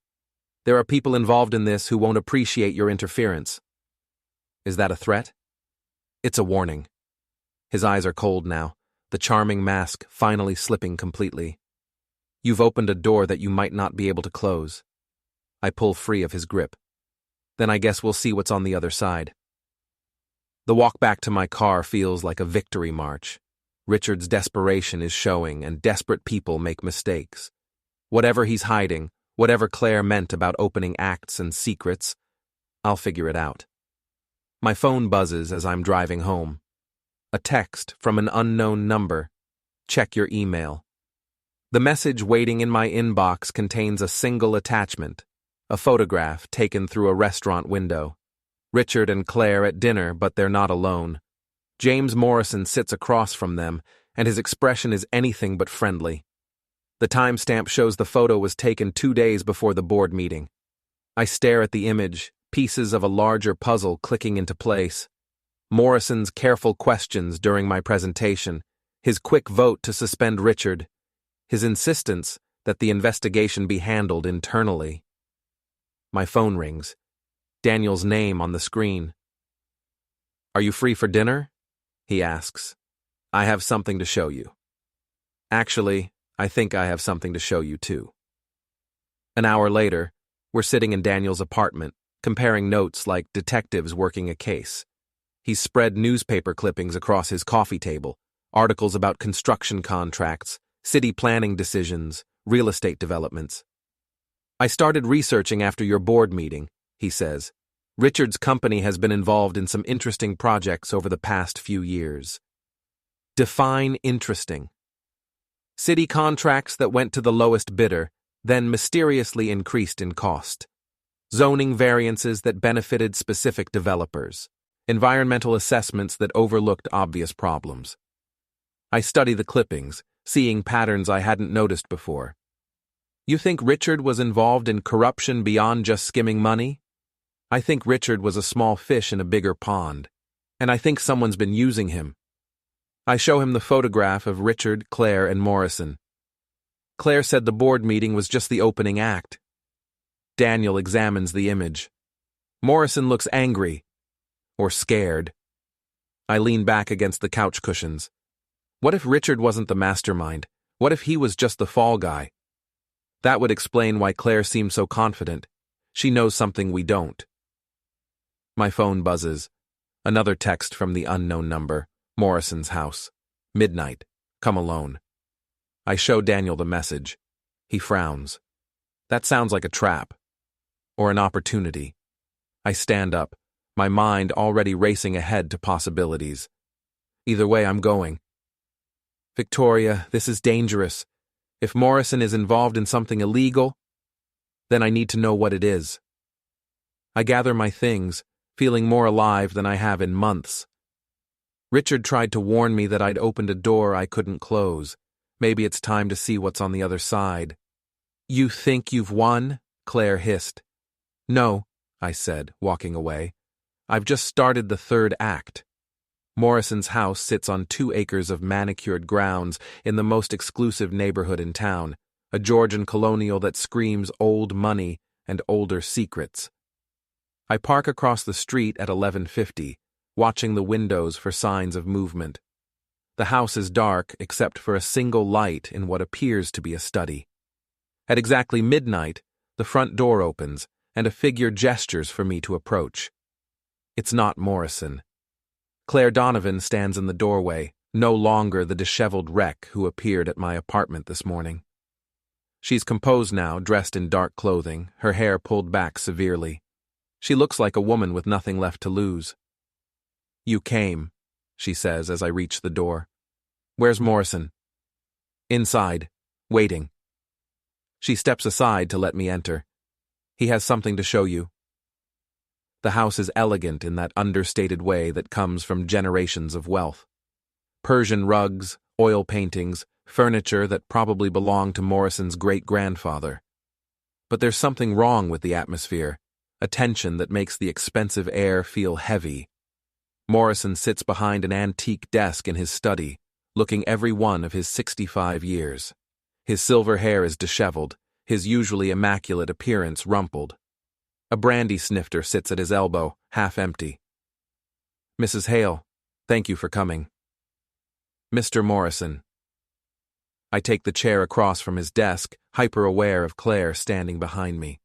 There are people involved in this who won't appreciate your interference." "Is that a threat?" "It's a warning." His eyes are cold now, the charming mask finally slipping completely. "You've opened a door that you might not be able to close." I pull free of his grip. "Then I guess we'll see what's on the other side." The walk back to my car feels like a victory march. Richard's desperation is showing, and desperate people make mistakes. Whatever he's hiding, whatever Claire meant about opening acts and secrets, I'll figure it out. My phone buzzes as I'm driving home. A text from an unknown number. Check your email. The message waiting in my inbox contains a single attachment, a photograph taken through a restaurant window. Richard and Claire at dinner, but they're not alone. James Morrison sits across from them, and his expression is anything but friendly. The timestamp shows the photo was taken 2 days before the board meeting. I stare at the image, pieces of a larger puzzle clicking into place. Morrison's careful questions during my presentation, his quick vote to suspend Richard, his insistence that the investigation be handled internally. My phone rings. Daniel's name on the screen. "Are you free for dinner?" he asks. "I have something to show you." Actually, I think I have something to show you too. An hour later, we're sitting in Daniel's apartment, comparing notes like detectives working a case. He's spread newspaper clippings across his coffee table, articles about construction contracts, city planning decisions, real estate developments. "I started researching after your board meeting," he says. "Richard's company has been involved in some interesting projects over the past few years." Define interesting. City contracts that went to the lowest bidder, then mysteriously increased in cost. zoning variances that benefited specific developers, environmental assessments that overlooked obvious problems. I study the clippings, seeing patterns I hadn't noticed before. You think Richard was involved in corruption beyond just skimming money? I think Richard was a small fish in a bigger pond, and I think someone's been using him. I show him the photograph of Richard, Claire, and Morrison. Claire said the board meeting was just the opening act. Daniel examines the image. Morrison looks angry, or scared. I lean back against the couch cushions. What if Richard wasn't the mastermind? What if he was just the fall guy? That would explain why Claire seemed so confident. She knows something we don't. My phone buzzes. Another text from the unknown number. Morrison's house. Midnight. Come alone. I show Daniel the message. He frowns. That sounds like a trap. Or an opportunity. I stand up, my mind already racing ahead to possibilities. Either way, I'm going. Victoria, this is dangerous. If Morrison is involved in something illegal, then I need to know what it is. I gather my things, feeling more alive than I have in months. Richard tried to warn me that I'd opened a door I couldn't close. Maybe it's time to see what's on the other side. You think you've won? Claire hissed. No, I said, walking away. I've just started the third act. Morrison's house sits on 2 acres of manicured grounds in the most exclusive neighborhood in town, a Georgian colonial that screams old money and older secrets. I park across the street at 11:50, watching the windows for signs of movement. The house is dark except for a single light in what appears to be a study. At exactly midnight, the front door opens, and a figure gestures for me to approach. It's not Morrison. Claire Donovan stands in the doorway, no longer the disheveled wreck who appeared at my apartment this morning. She's composed now, dressed in dark clothing, her hair pulled back severely. She looks like a woman with nothing left to lose. You came, she says as I reach the door. Where's Morrison? Inside, waiting. She steps aside to let me enter. He has something to show you. The house is elegant in that understated way that comes from generations of wealth. Persian rugs, oil paintings, furniture that probably belonged to Morrison's great-grandfather. But there's something wrong with the atmosphere, a tension that makes the expensive air feel heavy. Morrison sits behind an antique desk in his study, looking every one of his 65 years. His silver hair is disheveled, his usually immaculate appearance rumpled. A brandy snifter sits at his elbow, half empty. Mrs. Hale, thank you for coming. Mr. Morrison. I take the chair across from his desk, hyper-aware of Claire standing behind me.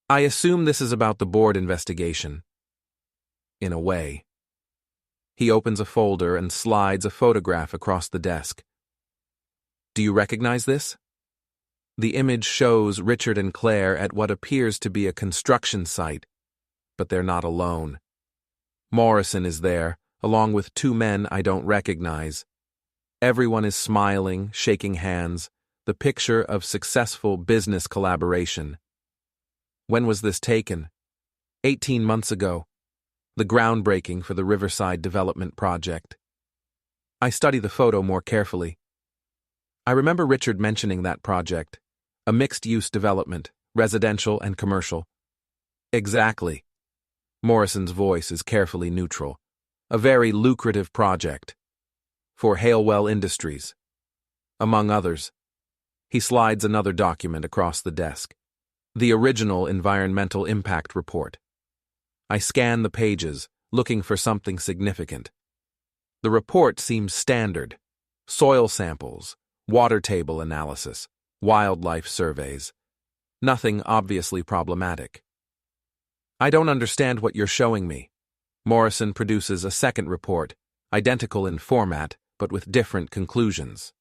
I assume this is about the board investigation. In a way. He opens a folder and slides a photograph across the desk. Do you recognize this? The image shows Richard and Claire at what appears to be a construction site, but they're not alone. Morrison is there, along with 2 men I don't recognize. Everyone is smiling, shaking hands, the picture of successful business collaboration. When was this taken? 18 months ago. The groundbreaking for the Riverside Development Project. I study the photo more carefully. I remember Richard mentioning that project. A mixed-use development, residential and commercial. Exactly. Morrison's voice is carefully neutral. A very lucrative project. For Halewell Industries. Among others. He slides another document across the desk. The original environmental impact report. I scan the pages, looking for something significant. The report seems standard. Soil samples, water table analysis, wildlife surveys. Nothing obviously problematic. I don't understand what you're showing me. Morrison produces a second report, identical in format, but with different conclusions.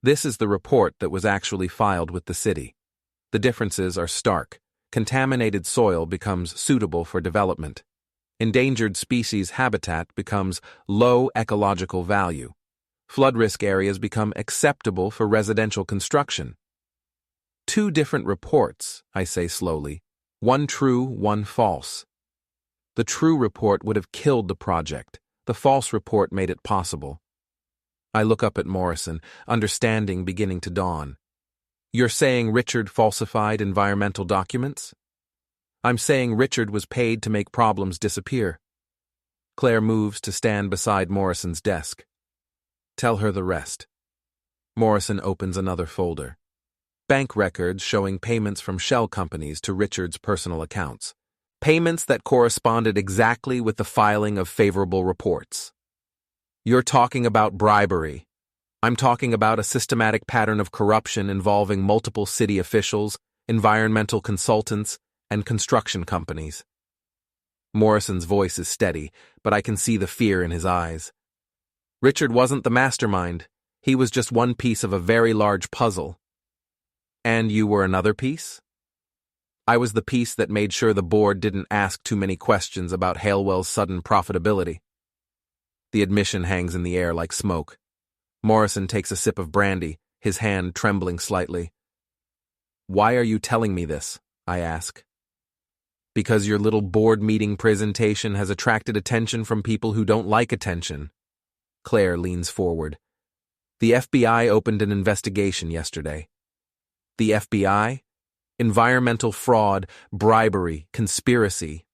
This is the report that was actually filed with the city. The differences are stark. Contaminated soil becomes suitable for development. Endangered species habitat becomes low ecological value. Flood risk areas become acceptable for residential construction. 2 different reports, I say slowly. 1 true, 1 false. The true report would have killed the project. The false report made it possible. I look up at Morrison, understanding beginning to dawn. You're saying Richard falsified environmental documents? I'm saying Richard was paid to make problems disappear. Claire moves to stand beside Morrison's desk. Tell her the rest. Morrison opens another folder. Bank records showing payments from shell companies to Richard's personal accounts. Payments that corresponded exactly with the filing of favorable reports. You're talking about bribery. I'm talking about a systematic pattern of corruption involving multiple city officials, environmental consultants, and construction companies. Morrison's voice is steady, but I can see the fear in his eyes. Richard wasn't the mastermind. He was just one piece of a very large puzzle. And you were another piece? I was the piece that made sure the board didn't ask too many questions about Halewell's sudden profitability. The admission hangs in the air like smoke. Morrison takes a sip of brandy, his hand trembling slightly. Why are you telling me this? I ask. Because your little board meeting presentation has attracted attention from people who don't like attention. Claire leans forward. The FBI opened an investigation yesterday. The FBI? Environmental fraud, bribery, conspiracy.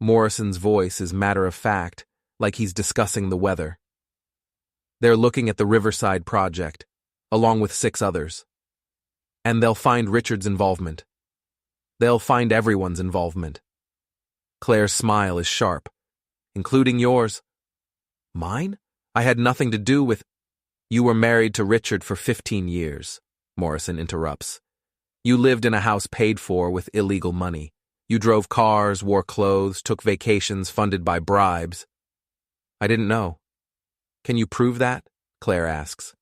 Morrison's voice is matter-of-fact, like he's discussing the weather. They're looking at the Riverside project, along with 6 others. And they'll find Richard's involvement. They'll find everyone's involvement. Claire's smile is sharp, including yours. Mine? I had nothing to do with... You were married to Richard for 15 years, Morrison interrupts. You lived in a house paid for with illegal money. You drove cars, wore clothes, took vacations funded by bribes. I didn't know. Can you prove that? Claire asks.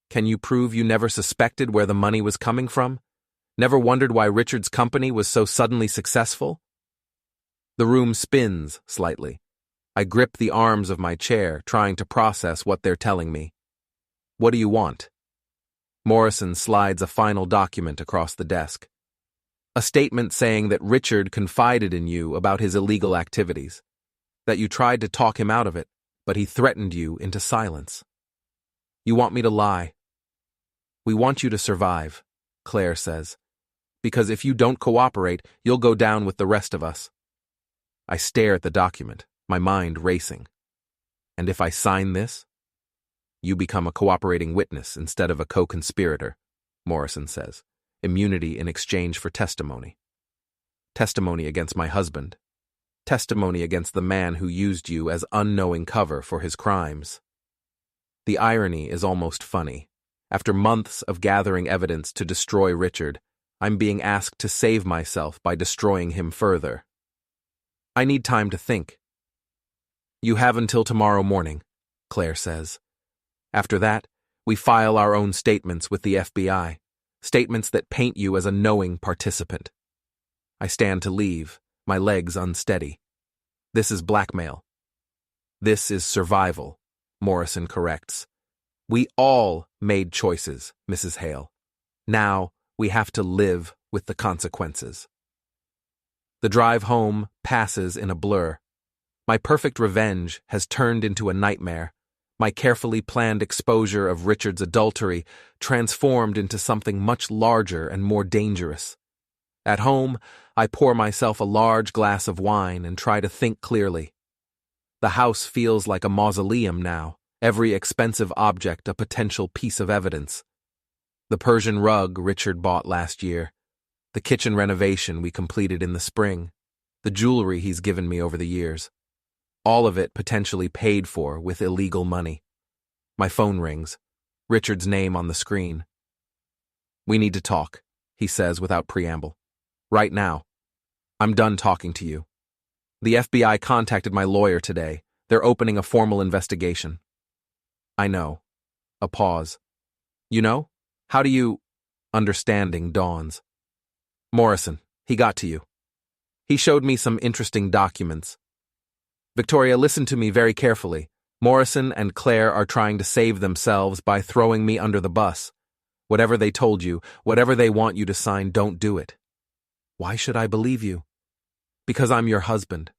Can you prove you never suspected where the money was coming from? Never wondered why Richard's company was so suddenly successful? The room spins slightly. I grip the arms of my chair, trying to process what they're telling me. What do you want? Morrison slides a final document across the desk. A statement saying that Richard confided in you about his illegal activities, that you tried to talk him out of it, but he threatened you into silence. You want me to lie. We want you to survive, Claire says, because if you don't cooperate, you'll go down with the rest of us. I stare at the document, my mind racing. And if I sign this? You become a cooperating witness instead of a co-conspirator, Morrison says. Immunity in exchange for testimony. Testimony against my husband. Testimony against the man who used you as unknowing cover for his crimes. The irony is almost funny. After months of gathering evidence to destroy Richard, I'm being asked to save myself by destroying him further. I need time to think. You have until tomorrow morning, Claire says. After that, we file our own statements with the FBI, statements that paint you as a knowing participant. I stand to leave, my legs unsteady. This is blackmail. This is survival, Morrison corrects. We all made choices, Mrs. Hale. Now we have to live with the consequences. The drive home passes in a blur. My perfect revenge has turned into a nightmare. My carefully planned exposure of Richard's adultery transformed into something much larger and more dangerous. At home, I pour myself a large glass of wine and try to think clearly. The house feels like a mausoleum now, every expensive object a potential piece of evidence. The Persian rug Richard bought last year, the kitchen renovation we completed in the spring, the jewelry he's given me over the years. All of it potentially paid for with illegal money. My phone rings. Richard's name on the screen. We need to talk, he says without preamble. Right now. I'm done talking to you. The FBI contacted my lawyer today. They're opening a formal investigation. I know. A pause. You know? How do you... Understanding dawns. Morrison, he got to you. He showed me some interesting documents. Victoria, listen to me very carefully. Morrison and Claire are trying to save themselves by throwing me under the bus. Whatever they told you, whatever they want you to sign, don't do it. Why should I believe you? Because I'm your husband.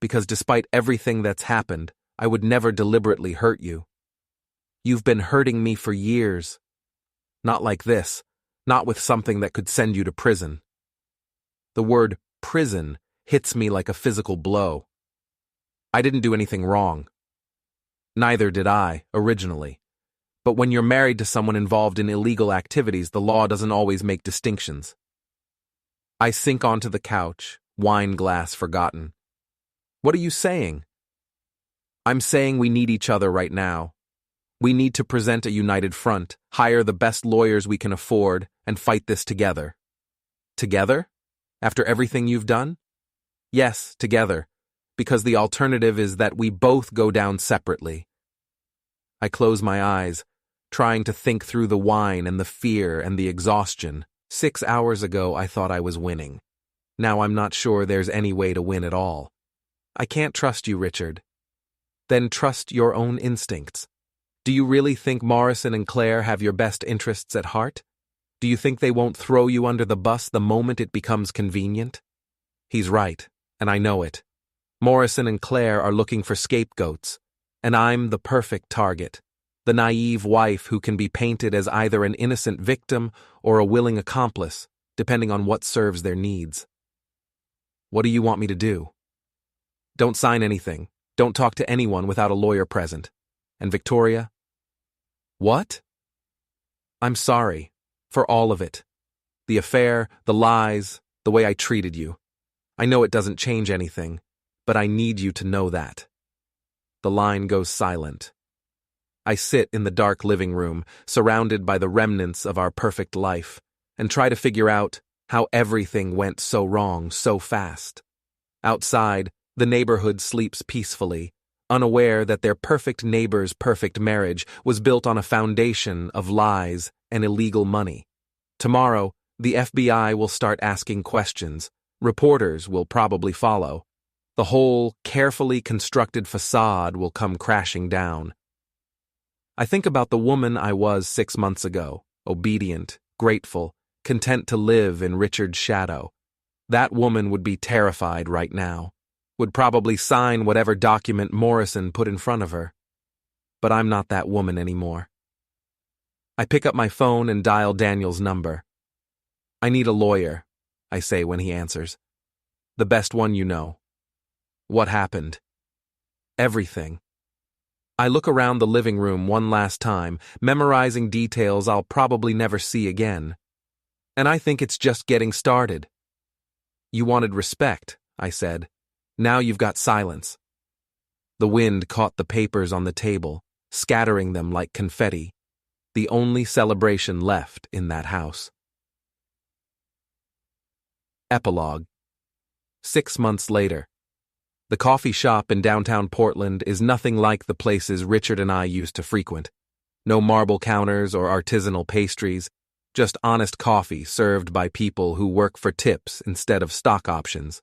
Because despite everything that's happened, I would never deliberately hurt you. You've been hurting me for years. Not like this, not with something that could send you to prison. The word prison hits me like a physical blow. I didn't do anything wrong. Neither did I, originally. But when you're married to someone involved in illegal activities, the law doesn't always make distinctions. I sink onto the couch, wine glass forgotten. What are you saying? I'm saying we need each other right now. We need to present a united front, hire the best lawyers we can afford, and fight this together. Together? After everything you've done? Yes, together, because the alternative is that we both go down separately. I close my eyes, trying to think through the wine and the fear and the exhaustion. 6 hours ago, I thought I was winning. Now I'm not sure there's any way to win at all. I can't trust you, Richard. Then trust your own instincts. Do you really think Morrison and Claire have your best interests at heart? Do you think they won't throw you under the bus the moment it becomes convenient? He's right, and I know it. Morrison and Claire are looking for scapegoats, and I'm the perfect target, the naive wife who can be painted as either an innocent victim or a willing accomplice, depending on what serves their needs. What do you want me to do? Don't sign anything. Don't talk to anyone without a lawyer present. And Victoria? What? I'm sorry. For all of it. The affair, the lies, the way I treated you. I know it doesn't change anything, but I need you to know that. The line goes silent. I sit in the dark living room, surrounded by the remnants of our perfect life, and try to figure out how everything went so wrong so fast. Outside, the neighborhood sleeps peacefully, unaware that their perfect neighbor's perfect marriage was built on a foundation of lies and illegal money. Tomorrow, the FBI will start asking questions. Reporters will probably follow. The whole carefully constructed facade will come crashing down. I think about the woman I was 6 months ago, obedient, grateful, content to live in Richard's shadow. That woman would be terrified right now, would probably sign whatever document Morrison put in front of her. But I'm not that woman anymore. I pick up my phone and dial Daniel's number. I need a lawyer, I say when he answers. The best one you know. What happened? Everything. I look around the living room one last time, memorizing details I'll probably never see again. And I think it's just getting started. You wanted respect, I said. Now you've got silence. The wind caught the papers on the table, scattering them like confetti. The only celebration left in that house. Epilogue. 6 months later. The coffee shop in downtown Portland is nothing like the places Richard and I used to frequent. No marble counters or artisanal pastries, just honest coffee served by people who work for tips instead of stock options.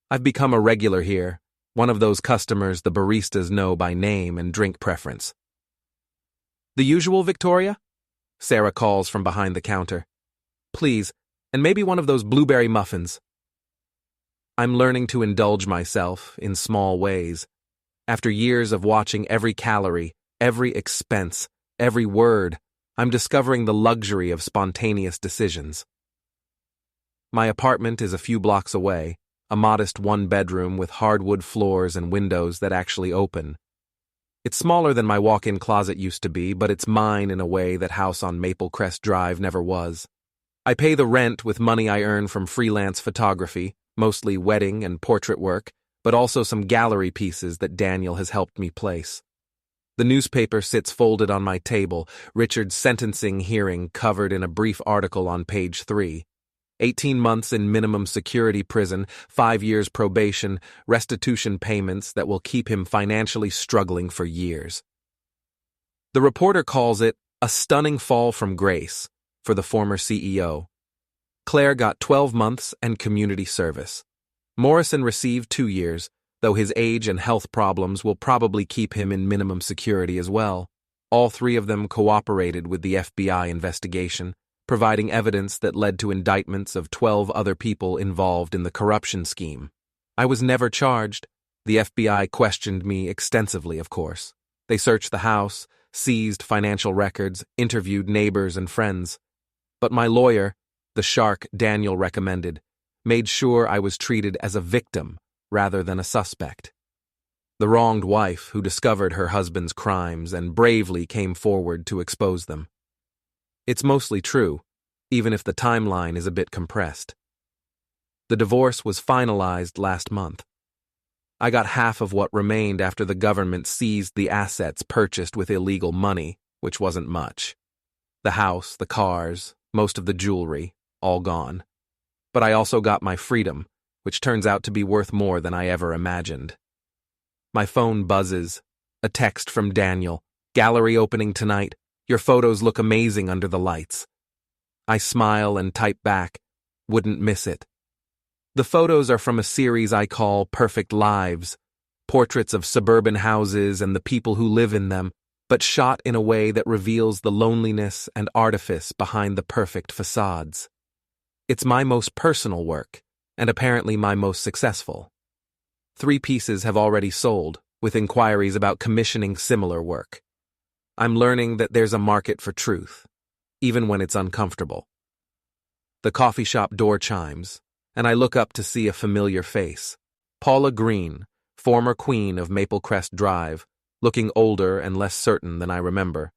I've become a regular here, one of those customers the baristas know by name and drink preference. The usual, Victoria? Sarah calls from behind the counter. Please, and maybe one of those blueberry muffins. I'm learning to indulge myself in small ways. After years of watching every calorie, every expense, every word, I'm discovering the luxury of spontaneous decisions. My apartment is a few blocks away, a modest one-bedroom with hardwood floors and windows that actually open. It's smaller than my walk-in closet used to be, but it's mine in a way that house on Maple Crest Drive never was. I pay the rent with money I earn from freelance photography, mostly wedding and portrait work, but also some gallery pieces that Daniel has helped me place. The newspaper sits folded on my table, Richard's sentencing hearing covered in a brief article on page 3. 18 months in minimum security prison, 5 years probation, restitution payments that will keep him financially struggling for years. The reporter calls it a stunning fall from grace for the former CEO. Claire got 12 months and community service. Morrison received 2 years, though his age and health problems will probably keep him in minimum security as well. All three of them cooperated with the FBI investigation, providing evidence that led to indictments of 12 other people involved in the corruption scheme. I was never charged. The FBI questioned me extensively, of course. They searched the house, seized financial records, interviewed neighbors and friends. But my lawyer, the shark Daniel recommended, made sure I was treated as a victim rather than a suspect. The wronged wife who discovered her husband's crimes and bravely came forward to expose them. It's mostly true, even if the timeline is a bit compressed. The divorce was finalized last month. I got half of what remained after the government seized the assets purchased with illegal money, which wasn't much. The house, the cars, most of the jewelry, all gone. But I also got my freedom, which turns out to be worth more than I ever imagined. My phone buzzes. A text from Daniel. Gallery opening tonight. Your photos look amazing under the lights. I smile and type back. Wouldn't miss it. The photos are from a series I call Perfect Lives, portraits of suburban houses and the people who live in them, but shot in a way that reveals the loneliness and artifice behind the perfect facades. It's my most personal work, and apparently my most successful. 3 pieces have already sold, with inquiries about commissioning similar work. I'm learning that there's a market for truth, even when it's uncomfortable. The coffee shop door chimes, and I look up to see a familiar face. Paula Green, former queen of Maple Crest Drive, looking older and less certain than I remember.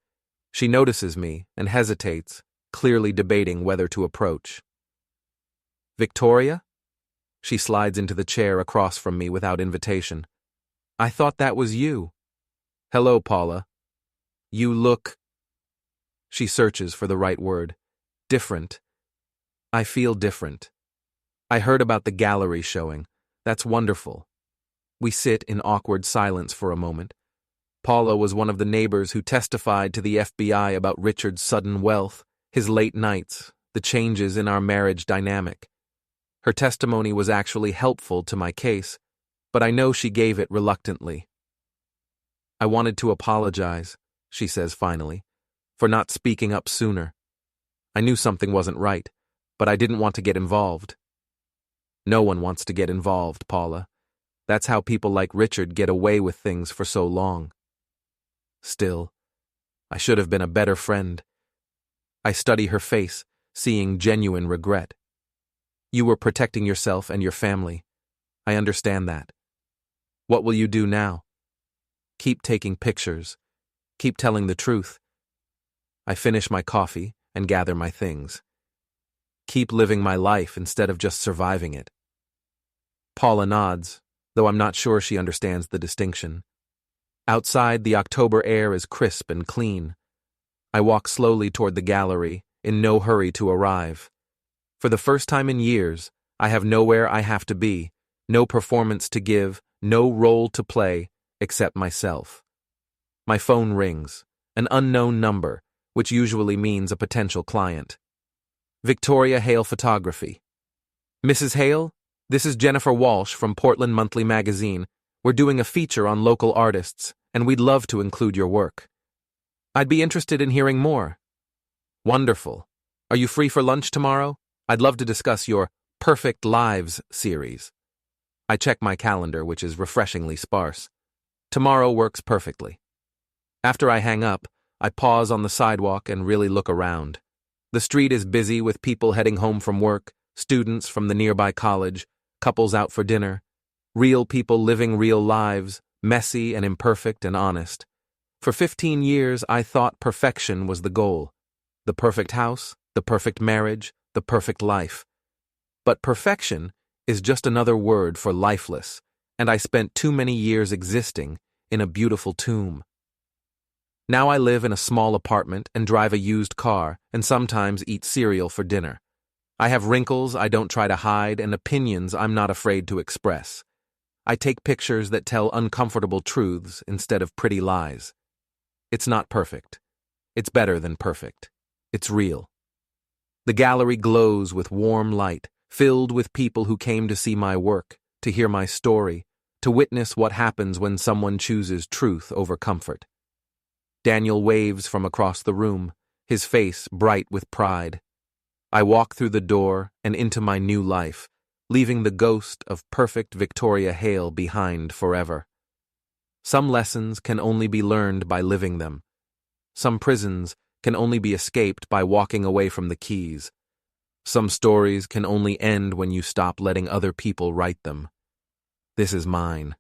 She notices me and hesitates, clearly debating whether to approach. Victoria? She slides into the chair across from me without invitation. I thought that was you. Hello, Paula. You look... She searches for the right word. Different. I feel different. I heard about the gallery showing. That's wonderful. We sit in awkward silence for a moment. Paula was one of the neighbors who testified to the FBI about Richard's sudden wealth, his late nights, the changes in our marriage dynamic. Her testimony was actually helpful to my case, but I know she gave it reluctantly. I wanted to apologize, she says finally, for not speaking up sooner. I knew something wasn't right, but I didn't want to get involved. No one wants to get involved, Paula. That's how people like Richard get away with things for so long. Still, I should have been a better friend. I study her face, seeing genuine regret. You were protecting yourself and your family. I understand that. What will you do now? Keep taking pictures. Keep telling the truth. I finish my coffee and gather my things. Keep living my life instead of just surviving it. Paula nods, though I'm not sure she understands the distinction. Outside, the October air is crisp and clean. I walk slowly toward the gallery, in no hurry to arrive. For the first time in years, I have nowhere I have to be, no performance to give, no role to play, except myself. My phone rings, an unknown number, which usually means a potential client. Victoria Hale Photography. Mrs. Hale, this is Jennifer Walsh from Portland Monthly Magazine. We're doing a feature on local artists, and we'd love to include your work. I'd be interested in hearing more. Wonderful. Are you free for lunch tomorrow? I'd love to discuss your Perfect Lives series. I check my calendar, which is refreshingly sparse. Tomorrow works perfectly. After I hang up, I pause on the sidewalk and really look around. The street is busy with people heading home from work, students from the nearby college, couples out for dinner, real people living real lives, messy and imperfect and honest. For 15 years, I thought perfection was the goal. The perfect house, the perfect marriage, the perfect life. But perfection is just another word for lifeless, and I spent too many years existing in a beautiful tomb. Now I live in a small apartment and drive a used car and sometimes eat cereal for dinner. I have wrinkles I don't try to hide and opinions I'm not afraid to express. I take pictures that tell uncomfortable truths instead of pretty lies. It's not perfect. It's better than perfect. It's real. The gallery glows with warm light, filled with people who came to see my work, to hear my story, to witness what happens when someone chooses truth over comfort. Daniel waves from across the room, his face bright with pride. I walk through the door and into my new life, leaving the ghost of perfect Victoria Hale behind forever. Some lessons can only be learned by living them. Some prisons can only be escaped by walking away from the keys. Some stories can only end when you stop letting other people write them. This is mine.